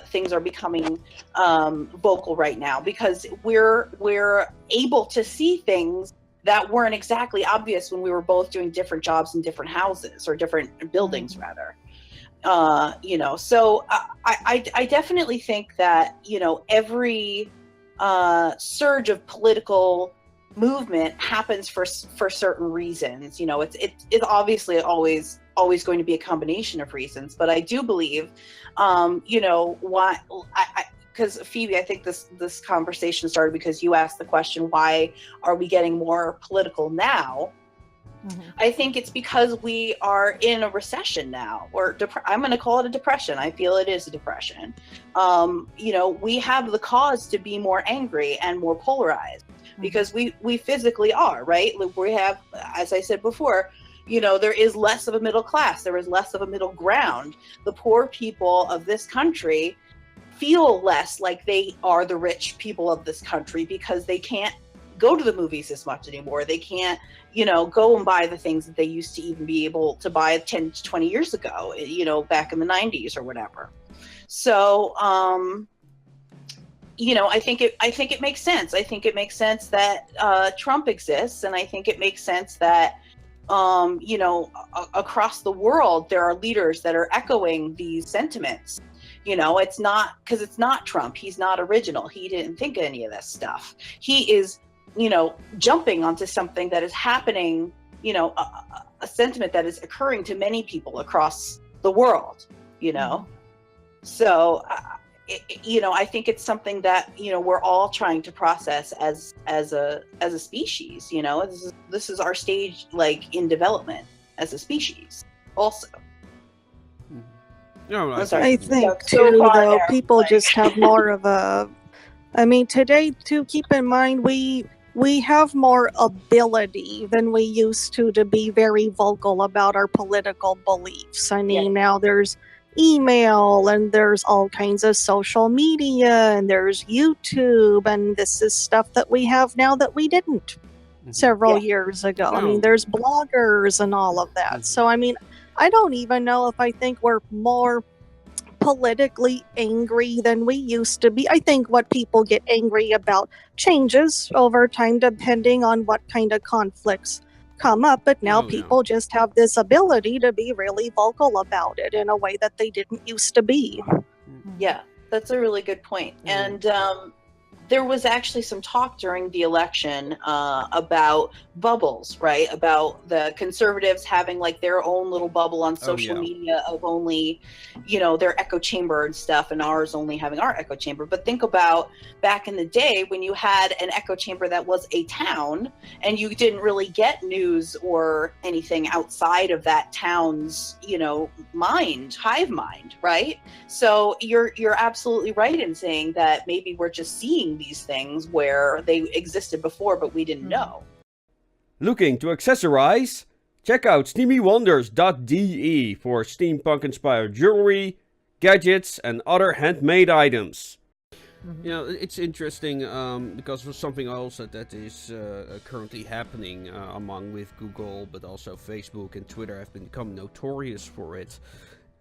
things are becoming vocal right now, because we're able to see things that weren't exactly obvious when we were both doing different jobs in different houses or different buildings, rather. So I definitely think that, every surge of political movement happens for certain reasons. It's obviously always going to be a combination of reasons, but I do believe, why because Phoebe, I think this conversation started because you asked the question, why are we getting more political now? I think it's because we are in a recession now, or I'm going to call it a depression. I feel it is a depression. We have the cause to be more angry and more polarized. because we physically are, right? We have, as I said before, there is less of a middle class. There is less of a middle ground. The poor people of this country feel less like they are the rich people of this country because they can't go to the movies as much anymore. They can't, go and buy the things that they used to even be able to buy 10 to 20 years ago, back in the 90s or whatever. So, I think it makes sense. I think it makes sense that Trump exists, and I think it makes sense that across the world there are leaders that are echoing these sentiments. It's not Trump. He's not original. He didn't think of any of this stuff. He is, jumping onto something that is happening, a sentiment that is occurring to many people across the world, So, I think it's something that, we're all trying to process as a species, this is our stage, like, in development as a species also. No, I think so too, far though, there, people like- just have more of a. I mean, today, too, keep in mind we have more ability than we used to be very vocal about our political beliefs. I mean, now there's email and there's all kinds of social media and there's YouTube, and this is stuff that we have now that we didn't several years ago. I mean, there's bloggers and all of that. So, I mean, I don't even know if I think we're more politically angry than we used to be. I think what people get angry about changes over time depending on what kind of conflicts come up, but now people just have this ability to be really vocal about it in a way that they didn't used to be. Yeah, that's a really good point. And there was actually some talk during the election about bubbles, right? About the conservatives having like their own little bubble on social media of only, their echo chamber and stuff, and ours only having our echo chamber. But think about back in the day when you had an echo chamber that was a town and you didn't really get news or anything outside of that town's, hive mind, right? So you're absolutely right in saying that maybe we're just seeing these things where they existed before, but we didn't know. Looking to accessorize? Check out steamywonders.de for steampunk-inspired jewelry, gadgets, and other handmade items. It's interesting because of something also that is currently happening with Google, but also Facebook and Twitter have become notorious for it.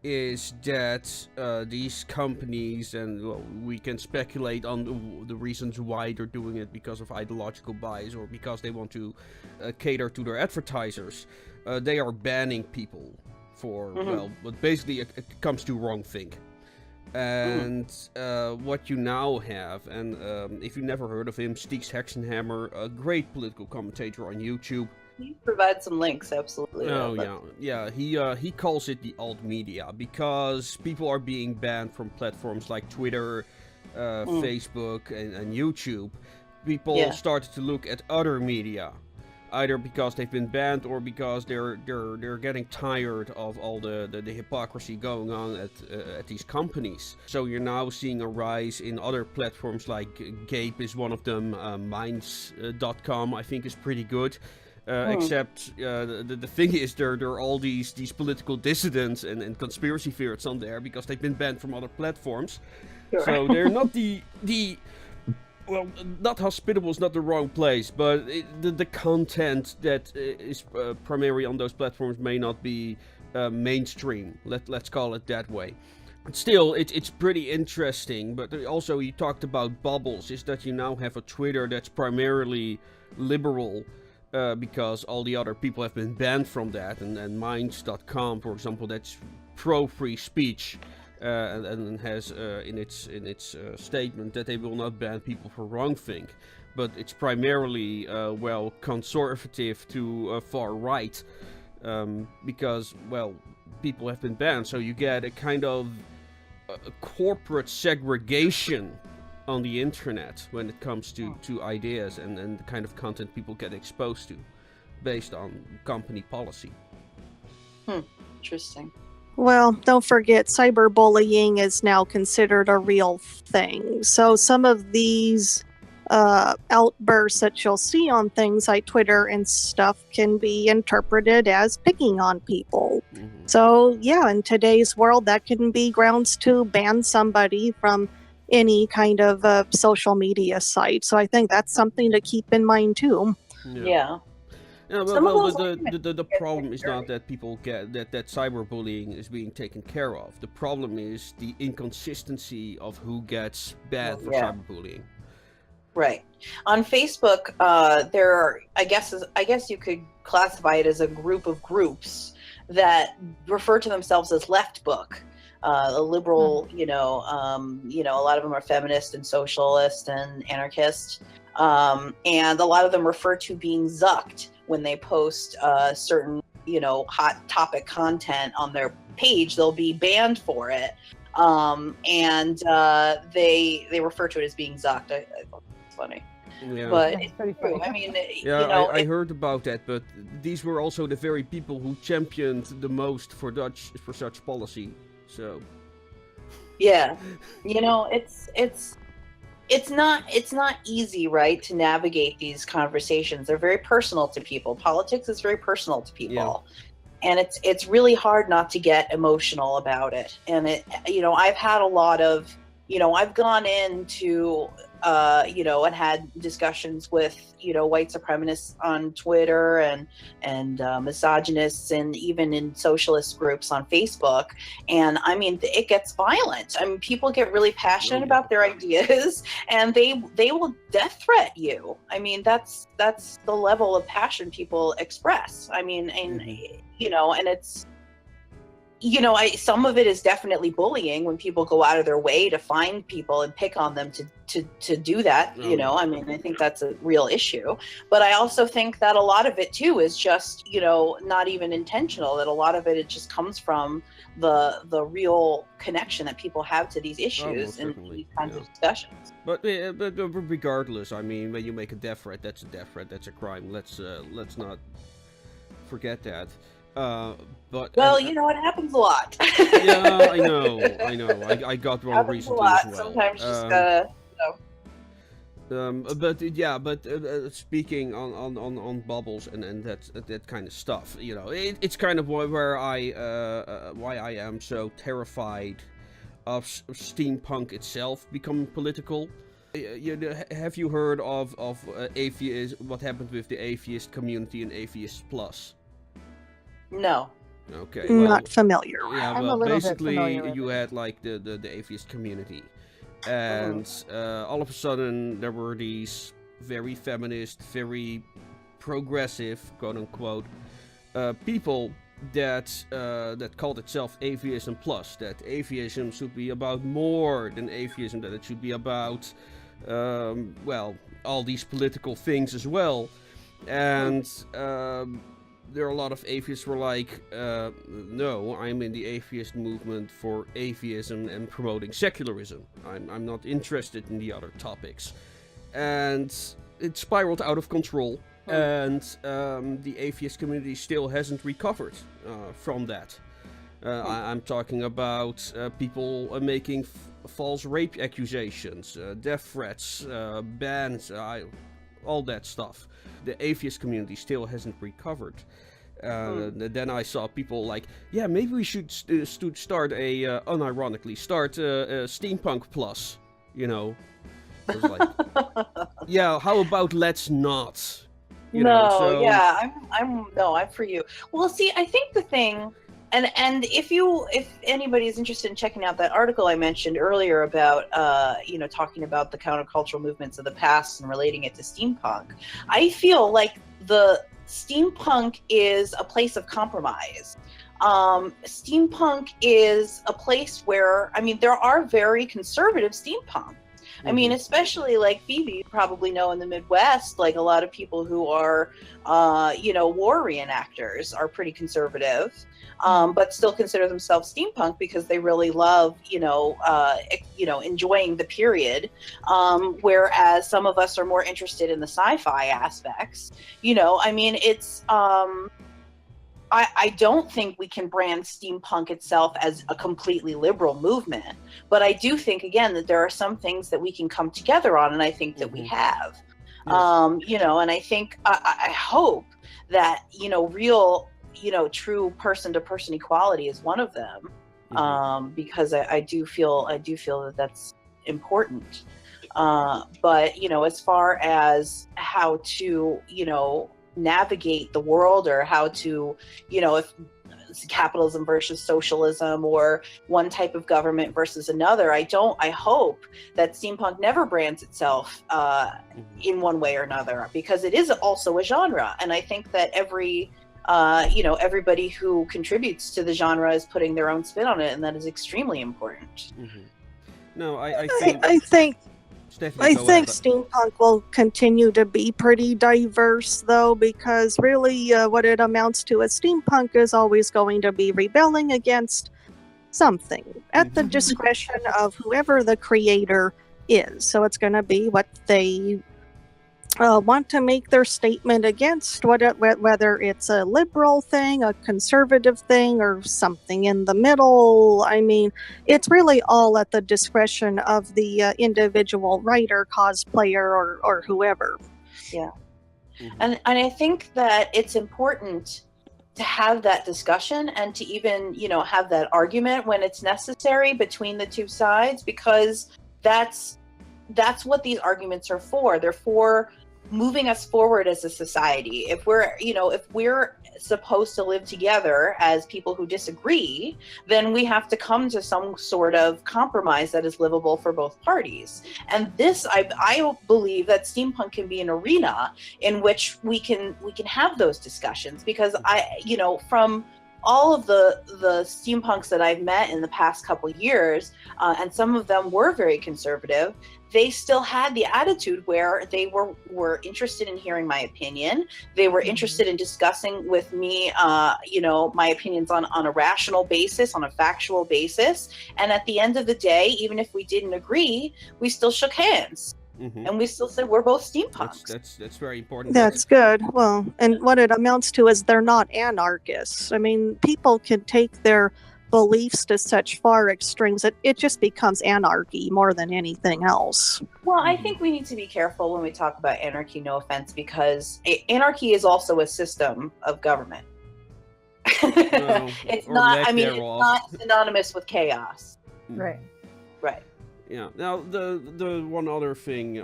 Is that these companies, and we can speculate on the reasons why they're doing it, because of ideological bias or because they want to cater to their advertisers, they are banning people for, but basically it comes to wrong thing. And what you now have, and if you never heard of him, Steeks Hexenhammer, a great political commentator on YouTube. You provide some links, absolutely. He calls it the alt media because people are being banned from platforms like Twitter, Facebook, and YouTube. People started to look at other media, either because they've been banned or because they're getting tired of all the hypocrisy going on at these companies. So you're now seeing a rise in other platforms like Gape is one of them. Minds.com I think is pretty good. Except the thing is, there are all these political dissidents and conspiracy theorists on there because they've been banned from other platforms. Sure. So they're not not hospitable is not the wrong place, but the content that is primarily on those platforms may not be mainstream. Let's call it that way. Still, it's pretty interesting. But also, you talked about bubbles. Is that you now have a Twitter that's primarily liberal. Because all the other people have been banned from that, and Minds.com, for example, that's pro-free speech, and has in its statement that they will not ban people for wrongthink, but it's primarily conservative to far right, because people have been banned, so you get a kind of a corporate segregation on the internet when it comes to ideas and the kind of content people get exposed to based on company policy. Interesting. Well, don't forget, cyberbullying is now considered a real thing. So some of these outbursts that you'll see on things like Twitter and stuff can be interpreted as picking on people. So yeah, in today's world, that can be grounds to ban somebody from any kind of social media site. So I think that's something to keep in mind too. Yeah. Yeah, Some of well, those the problem is not that people get that cyberbullying is being taken care of. The problem is the inconsistency of who gets banned for Yeah. cyberbullying. Right. On Facebook, there are, I guess you could classify it as a group of groups that refer to themselves as left book. A liberal, a lot of them are feminist and socialist and anarchist. And a lot of them refer to being zucked when they post certain, hot topic content on their page. They'll be banned for it. And they refer to it as being zucked. I thought it's funny. Yeah. But That's it's pretty true. funny. I mean, Yeah, I heard about that, but these were also the very people who championed the most for such policy. So. yeah, it's not easy, right, to navigate these conversations. They're very personal to people. Politics is very personal to people. Yeah. And it's really hard not to get emotional about it. And I've had a lot of, I've gone into and had discussions with, white supremacists on Twitter and misogynists, and even in socialist groups on Facebook. And I mean, it gets violent. I mean, people get really passionate about their ideas, and they will death threat you. I mean, that's the level of passion people express. I mean, and and it's, some of it is definitely bullying when people go out of their way to find people and pick on them to do that. I mean, I think that's a real issue. But I also think that a lot of it too is just, not even intentional. That a lot of it just comes from the real connection that people have to these issues and these kinds of discussions. But regardless, I mean, when you make a death threat, that's a death threat. That's a crime. Let's not forget that. But it happens a lot. Yeah, I know. I got one recently as well. Sometimes just gotta. But speaking on bubbles and that kind of stuff, it's kind of where why I am so terrified of steampunk itself becoming political. Have you heard of atheist? What happened with the atheist community and Atheist Plus? No. Okay. Not familiar. Yeah, I'm well, a little bit basically familiar with you had like the atheist community, and all of a sudden there were these very feminist, very progressive, quote unquote, people that called itself Atheism Plus. That atheism should be about more than atheism. That it should be about all these political things as well, and. There are a lot of atheists who were like, no, I'm in the atheist movement for atheism and promoting secularism. I'm not interested in the other topics. And it spiraled out of control, and the atheist community still hasn't recovered from that. I'm talking about people making false rape accusations, death threats, bans, all that stuff. The atheist community still hasn't recovered. Then I saw people like, yeah, maybe we should start unironically start Steampunk Plus, I was like, yeah, how about let's not? I'm for you. Well, see, I think the thing, and if anybody is interested in checking out that article I mentioned earlier about talking about the countercultural movements of the past and relating it to steampunk, I feel like the steampunk is a place of compromise. Steampunk is a place where, I mean, there are very conservative steampunk. I mean, especially like Phoebe, you probably know in the Midwest, like a lot of people who are, war reenactors are pretty conservative, but still consider themselves steampunk because they really love, enjoying the period. Whereas some of us are more interested in the sci-fi aspects. I mean, it's I don't think we can brand steampunk itself as a completely liberal movement, but I do think, again, that there are some things that we can come together on, and I think that we have. Yes. You know, and I think I hope that, you know, real, you know, true person-to-person equality is one of them, because I do feel that that's important. But, you know, as far as how to, you know, navigate the world, or how to, you know, if capitalism versus socialism, or one type of government versus another, I hope that steampunk never brands itself in one way or another, because it is also a genre, and I think that you know, everybody who contributes to the genre is putting their own spin on it, and that is extremely important. No, I think. I think Stephanie, I go think ahead. steampunk will continue to be pretty diverse, though, because really what it amounts to is steampunk is always going to be rebelling against something at the discretion of whoever the creator is. So it's going to be what they want to make their statement against, whether it's a liberal thing, a conservative thing, or something in the middle. I mean, it's really all at the discretion of the individual writer, cosplayer, or whoever. Yeah. And I think that it's important to have that discussion, and to even, you know, have that argument when it's necessary between the two sides, because that's what these arguments are for. They're for moving us forward as a society. If we're supposed to live together as people who disagree, then we have to come to some sort of compromise that is livable for both parties. And this, I believe that steampunk can be an arena in which we can have those discussions, because from all of the steampunks that I've met in the past couple years, and some of them were very conservative, they still had the attitude where they were interested in hearing my opinion. They were interested in discussing with me, my opinions on a rational basis, on a factual basis. And at the end of the day, even if we didn't agree, we still shook hands. And we still said we're both steampunks. That's very important. That's good. Well, and what it amounts to is they're not anarchists. I mean, people can take their beliefs to such far extremes that it just becomes anarchy more than anything else. Well, I think we need to be careful when we talk about anarchy, no offense, because anarchy is also a system of government. It's not synonymous with chaos. Right. Right. Yeah. Now, the one other thing,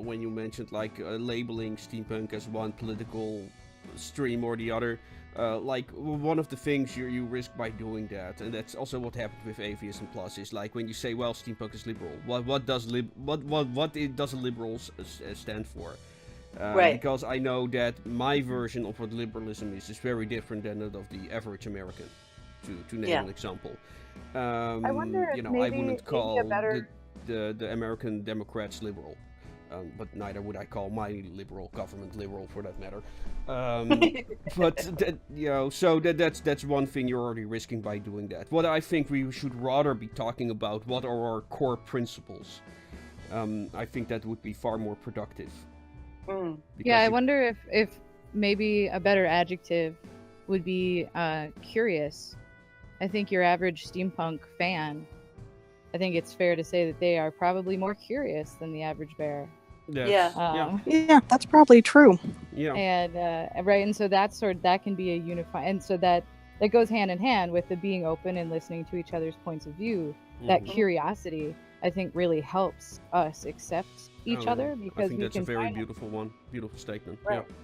when you mentioned labeling steampunk as one political stream or the other, one of the things you risk by doing that, and that's also what happened with Atheism Plus, is like when you say, well, steampunk is liberal. What does a liberal stand for? Right. Because I know that my version of what liberalism is very different than that of the average American. To name an example. I wonder if I wouldn't call the American Democrats liberal, but neither would I call my liberal government liberal, for that matter. So that's one thing you're already risking by doing that. What I think we should rather be talking about, what are our core principles? I think that would be far more productive. Yeah, I wonder if maybe a better adjective would be curious. I think your average steampunk fan, I think it's fair to say that they are probably more curious than the average bear. Yeah, that's probably true. Yeah. And right, and so that can be a unifying, and so that goes hand in hand with the being open and listening to each other's points of view. That curiosity, I think, really helps us accept each other, because I think that's a very beautiful statement. Right. Yeah.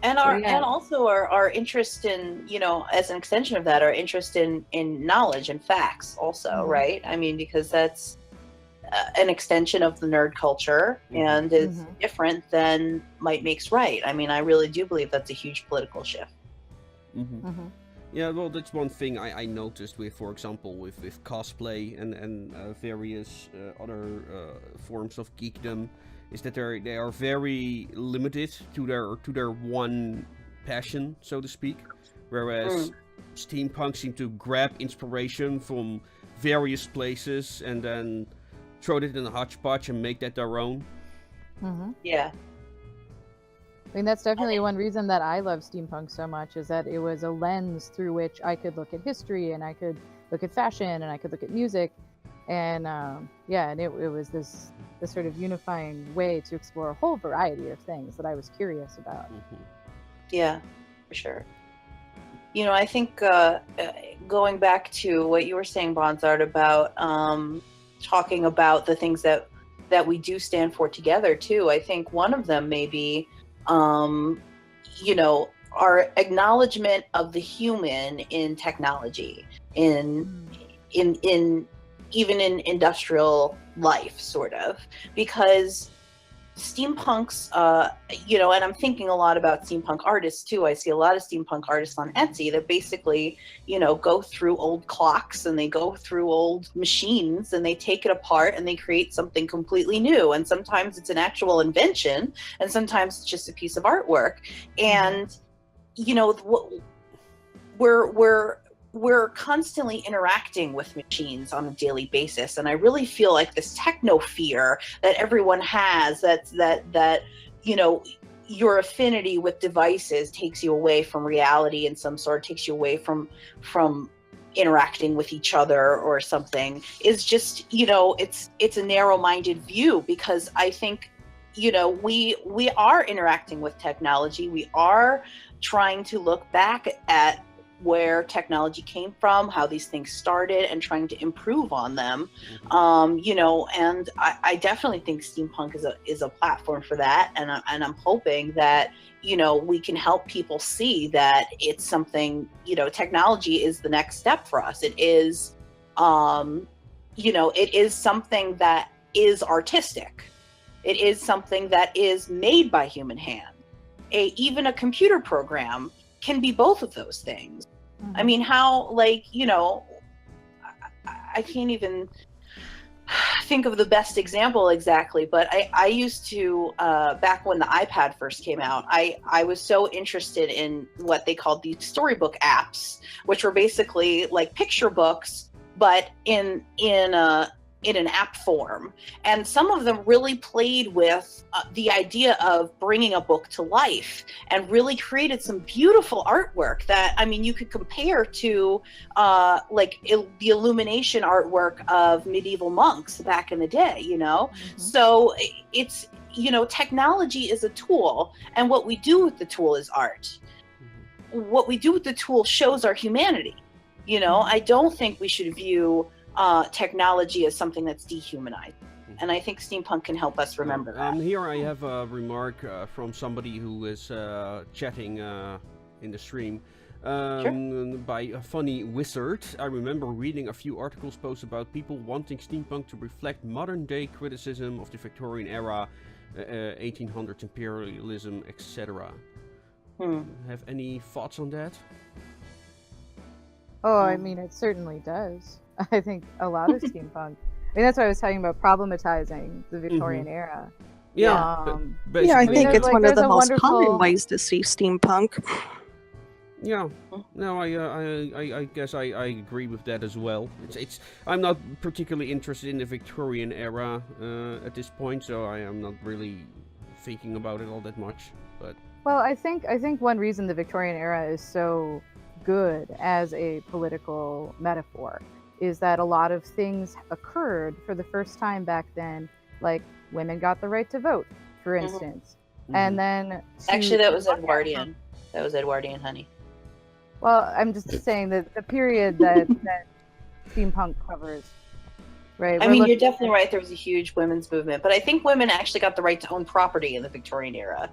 And also our interest in, as an extension of that, our interest in knowledge and facts also, right? I mean, because that's an extension of the nerd culture, and is different than might makes right. I mean, I really do believe that's a huge political shift. Yeah, well, that's one thing I noticed with, for example, with cosplay and various other forms of geekdom, is that they are very limited to their one passion, so to speak, whereas steampunk seem to grab inspiration from various places and then throw it in a hodgepodge and make that their own. Yeah. I mean, that's definitely one reason that I love steampunk so much, is that it was a lens through which I could look at history, and I could look at fashion, and I could look at music, and and it was this sort of unifying way to explore a whole variety of things that I was curious about. Yeah, for sure. You know, I think going back to what you were saying, Bonsard, about talking about the things that we do stand for together too. I think one of them may be, you know, our acknowledgement of the human in technology, in even in industrial life, sort of, because steampunks, you know, and I'm thinking a lot about steampunk artists too. I see a lot of steampunk artists on Etsy that basically, you know, go through old clocks and they go through old machines and they take it apart and they create something completely new. And sometimes it's an actual invention, and sometimes it's just a piece of artwork. And, you know, we're constantly interacting with machines on a daily basis, and I really feel like this techno fear that everyone has, that you know, your affinity with devices takes you away from reality in some sort, takes you away from interacting with each other or something, is just, you know, it's a narrow-minded view, because I think, you know, we are interacting with technology. We are trying to look back at where technology came from, how these things started, and trying to improve on them. You know, and I definitely think steampunk is a platform for that, and I'm hoping that, you know, we can help people see that it's something, you know, technology is the next step for us. It is, you know, it is something that is artistic. It is something that is made by human hand. Even a computer program can be both of those things. I mean, how, like, you know, I can't even think of the best example exactly, but I used to, back when the iPad first came out, I was so interested in what they called these storybook apps, which were basically like picture books, but in an app form. And some of them really played with the idea of bringing a book to life, and really created some beautiful artwork that, I mean, you could compare to like the illumination artwork of medieval monks back in the day, you know? So it's, you know, technology is a tool, and what we do with the tool is art. What we do with the tool shows our humanity. You know, I don't think we should view technology as something that's dehumanized, and I think steampunk can help us remember that. Here I have a remark from somebody who is chatting in the stream. By a funny wizard. I remember reading a few articles posts about people wanting steampunk to reflect modern day criticism of the Victorian era, 1800s imperialism, etc. Have any thoughts on that? Oh, I mean, it certainly does. I think a lot of steampunk. I mean, that's why I was talking about problematizing the Victorian era. Yeah, yeah, I think it's one of the most wonderful common ways to see steampunk. Yeah, no, I guess I agree with that as well. It's I'm not particularly interested in the Victorian era at this point, so I am not really thinking about it all that much. But well, I think one reason the Victorian era is so good as a political metaphor is that a lot of things occurred for the first time back then, like women got the right to vote, for instance. And then actually that was Edwardian. That was Edwardian, honey. Well, I'm just saying that the period that steampunk covers, right? I mean, you're definitely right. There was a huge women's movement, but I think women actually got the right to own property in the Victorian era.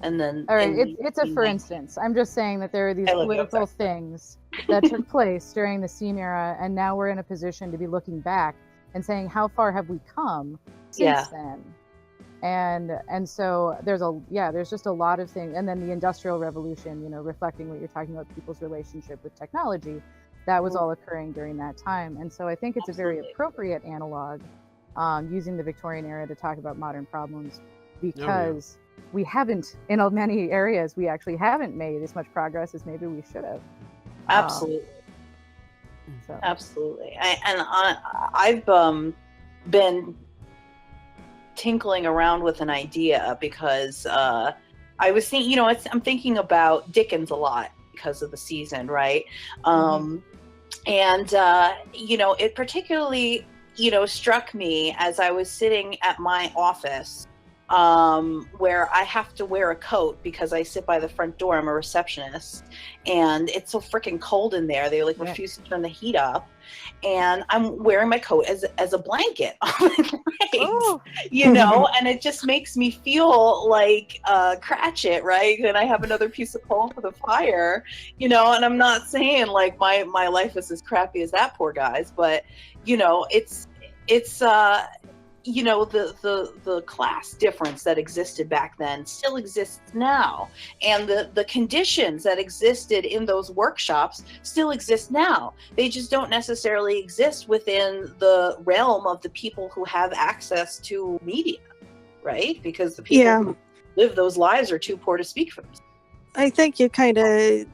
And then, all right, it's a for instance. I'm just saying that there are these political things that took place during the steam era, and now we're in a position to be looking back and saying, how far have we come since then? And so there's just a lot of things. And then the Industrial Revolution, you know, reflecting what you're talking about, people's relationship with technology, that was all occurring during that time. And so I think it's a very appropriate analog, using the Victorian era to talk about modern problems, because we haven't, in many areas, we actually haven't made as much progress as maybe we should have. Absolutely. Absolutely. I've been tinkling around with an idea, because I was thinking, I'm thinking about Dickens a lot because of the season, right? And it particularly, struck me as I was sitting at my office, where I have to wear a coat because I sit by the front door. I'm a receptionist, and it's so freaking cold in there. They refuse to turn the heat up, and I'm wearing my coat as a blanket on my legs, and it just makes me feel like Cratchit, right? And I have another piece of coal for the fire, and I'm not saying like my life is as crappy as that poor guy's, but it's the class difference that existed back then still exists now, and the conditions that existed in those workshops still exist now. They just don't necessarily exist within the realm of the people who have access to media, right? Because the people who live those lives are too poor to speak for themselves. I think you kind of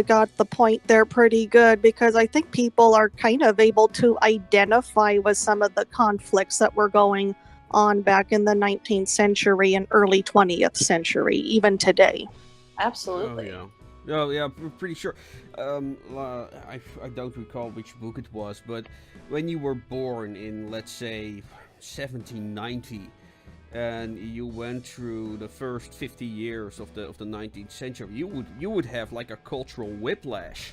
got the point there pretty good, because I think people are kind of able to identify with some of the conflicts that were going on back in the 19th century and early 20th century, even today. Absolutely. Oh yeah, pretty sure. I don't recall which book it was, but when you were born in, let's say, 1790, and you went through the first 50 years of the 19th century, you would have like a cultural whiplash.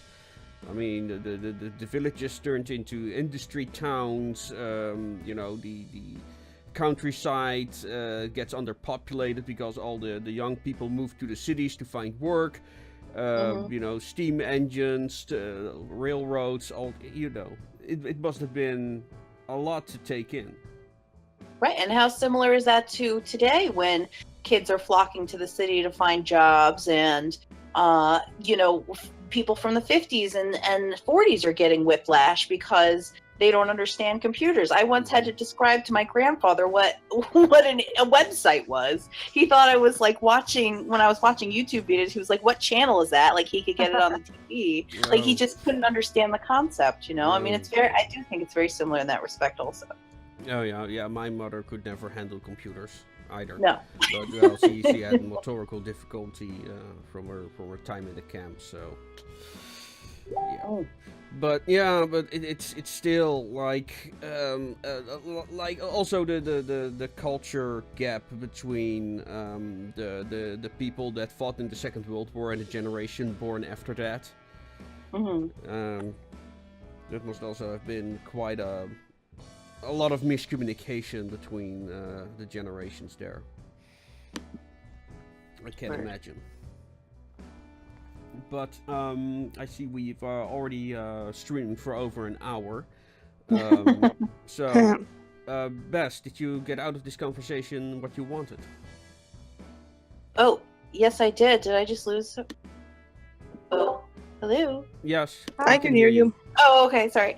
I mean, the villages turned into industry towns. The countryside gets underpopulated because all the young people move to the cities to find work. Steam engines, railroads, it must have been a lot to take in. Right, and how similar is that to today, when kids are flocking to the city to find jobs, and people from the 50s and 40s are getting whiplash because they don't understand computers. I once had to describe to my grandfather what a website was. He thought I was like when I was watching YouTube videos, he was like, "What channel is that?" Like he could get it on the TV. Like he just couldn't understand the concept, I mean, I do think it's very similar in that respect also. Oh yeah. My mother could never handle computers either. No. But she had motorical difficulty from her time in the camp. So yeah. But it's still like also the culture gap between the people that fought in the Second World War and the generation born after that. That must also have been quite a lot of miscommunication between the generations there. I can't imagine. But I see we've already streamed for over an hour. So, Bess, did you get out of this conversation what you wanted? Oh, yes, I did. Did I just lose? Oh, hello? Yes. I can hear you. Oh, okay, sorry.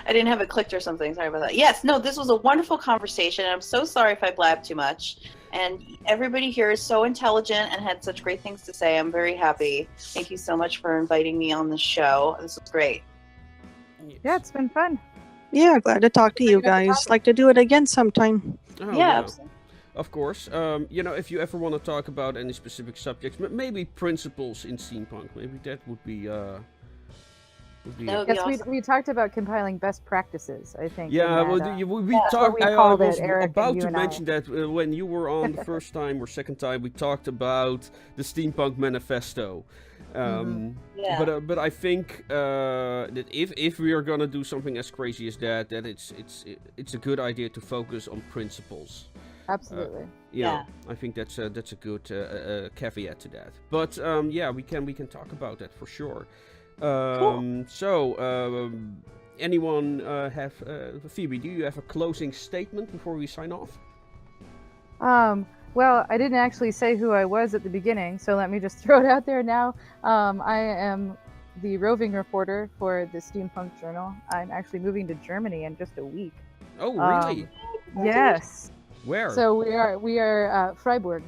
I didn't have it clicked or something. Sorry about that. Yes, no, this was a wonderful conversation. I'm so sorry if I blabbed too much. And everybody here is so intelligent and had such great things to say. I'm very happy. Thank you so much for inviting me on the show. This was great. Yeah, it's been fun. Yeah, glad to talk to you guys. Like to do it again sometime. Oh, yeah, absolutely. Of course. If you ever want to talk about any specific subjects, maybe principles in steampunk, maybe that would be... Yes, awesome. we talked about compiling best practices, I think. Yeah, we talked. I was about to mention that when you were on the first time or second time, we talked about the Steampunk Manifesto. But I think that if we are gonna do something as crazy as that it's a good idea to focus on principles. Absolutely. I think that's a good caveat to that. But we can talk about that for sure. Cool. So, anyone have Phoebe? Do you have a closing statement before we sign off? Well, I didn't actually say who I was at the beginning, so let me just throw it out there now. I am the roving reporter for the Steampunk Journal. I'm actually moving to Germany in just a week. Oh, really? Yes. Where? So we are Freiburg,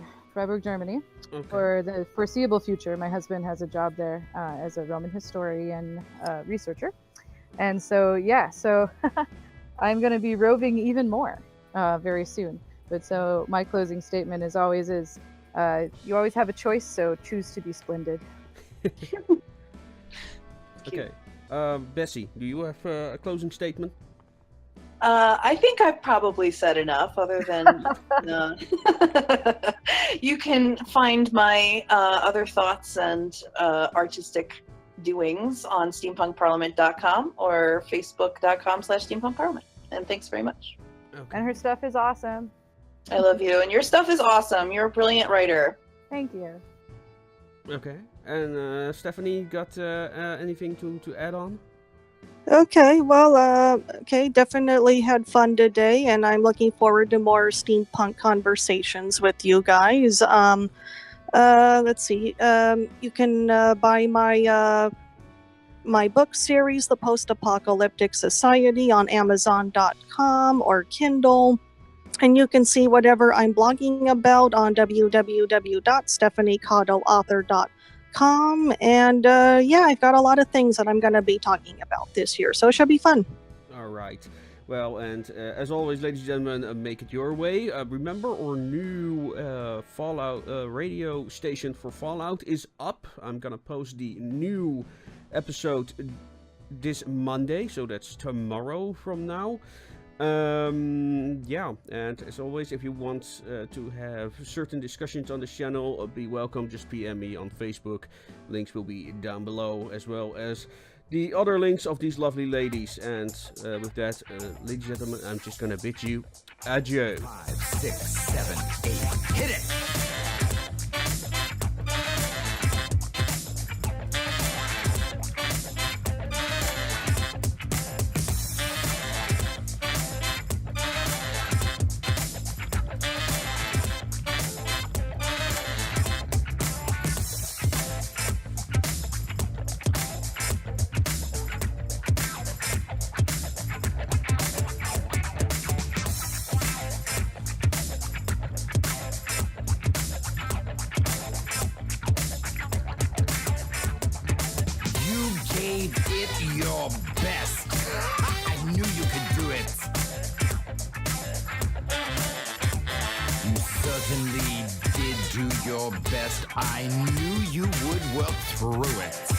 Germany. Okay. For the foreseeable future. My husband has a job there as a Roman historian researcher. And so, I'm going to be roving even more very soon. But so my closing statement as always is You always have a choice, so choose to be splendid. Okay. Bessie, do you have a closing statement? I think I've probably said enough, other than you can find my other thoughts and artistic doings on steampunkparliament.com or facebook.com/steampunkparliament. And thanks very much. Okay. And her stuff is awesome. I love you, and your stuff is awesome. You're a brilliant writer. Thank you. Okay. And Stephanie, got anything to add on? Okay, well, definitely had fun today, and I'm looking forward to more steampunk conversations with you guys. Let's see. You can buy my book series, The Post-Apocalyptic Society, on Amazon.com or Kindle. And you can see whatever I'm blogging about on www.stephaniecaudleauthor.com. And I've got a lot of things that I'm going to be talking about this year, so it should be fun. All right. Well, and as always, ladies and gentlemen, make it your way. Remember, our new Fallout radio station for Fallout is up. I'm going to post the new episode this Monday, so that's tomorrow from now. And as always, if you want to have certain discussions on the channel, be welcome. Just PM me on Facebook. Links will be down below, as well as the other links of these lovely ladies. And with that, ladies and gentlemen, I'm just gonna bid you adieu. 5, 6, 7, 8, hit it! Gave it your best. I knew you could do it. You certainly did do your best. I knew you would work through it.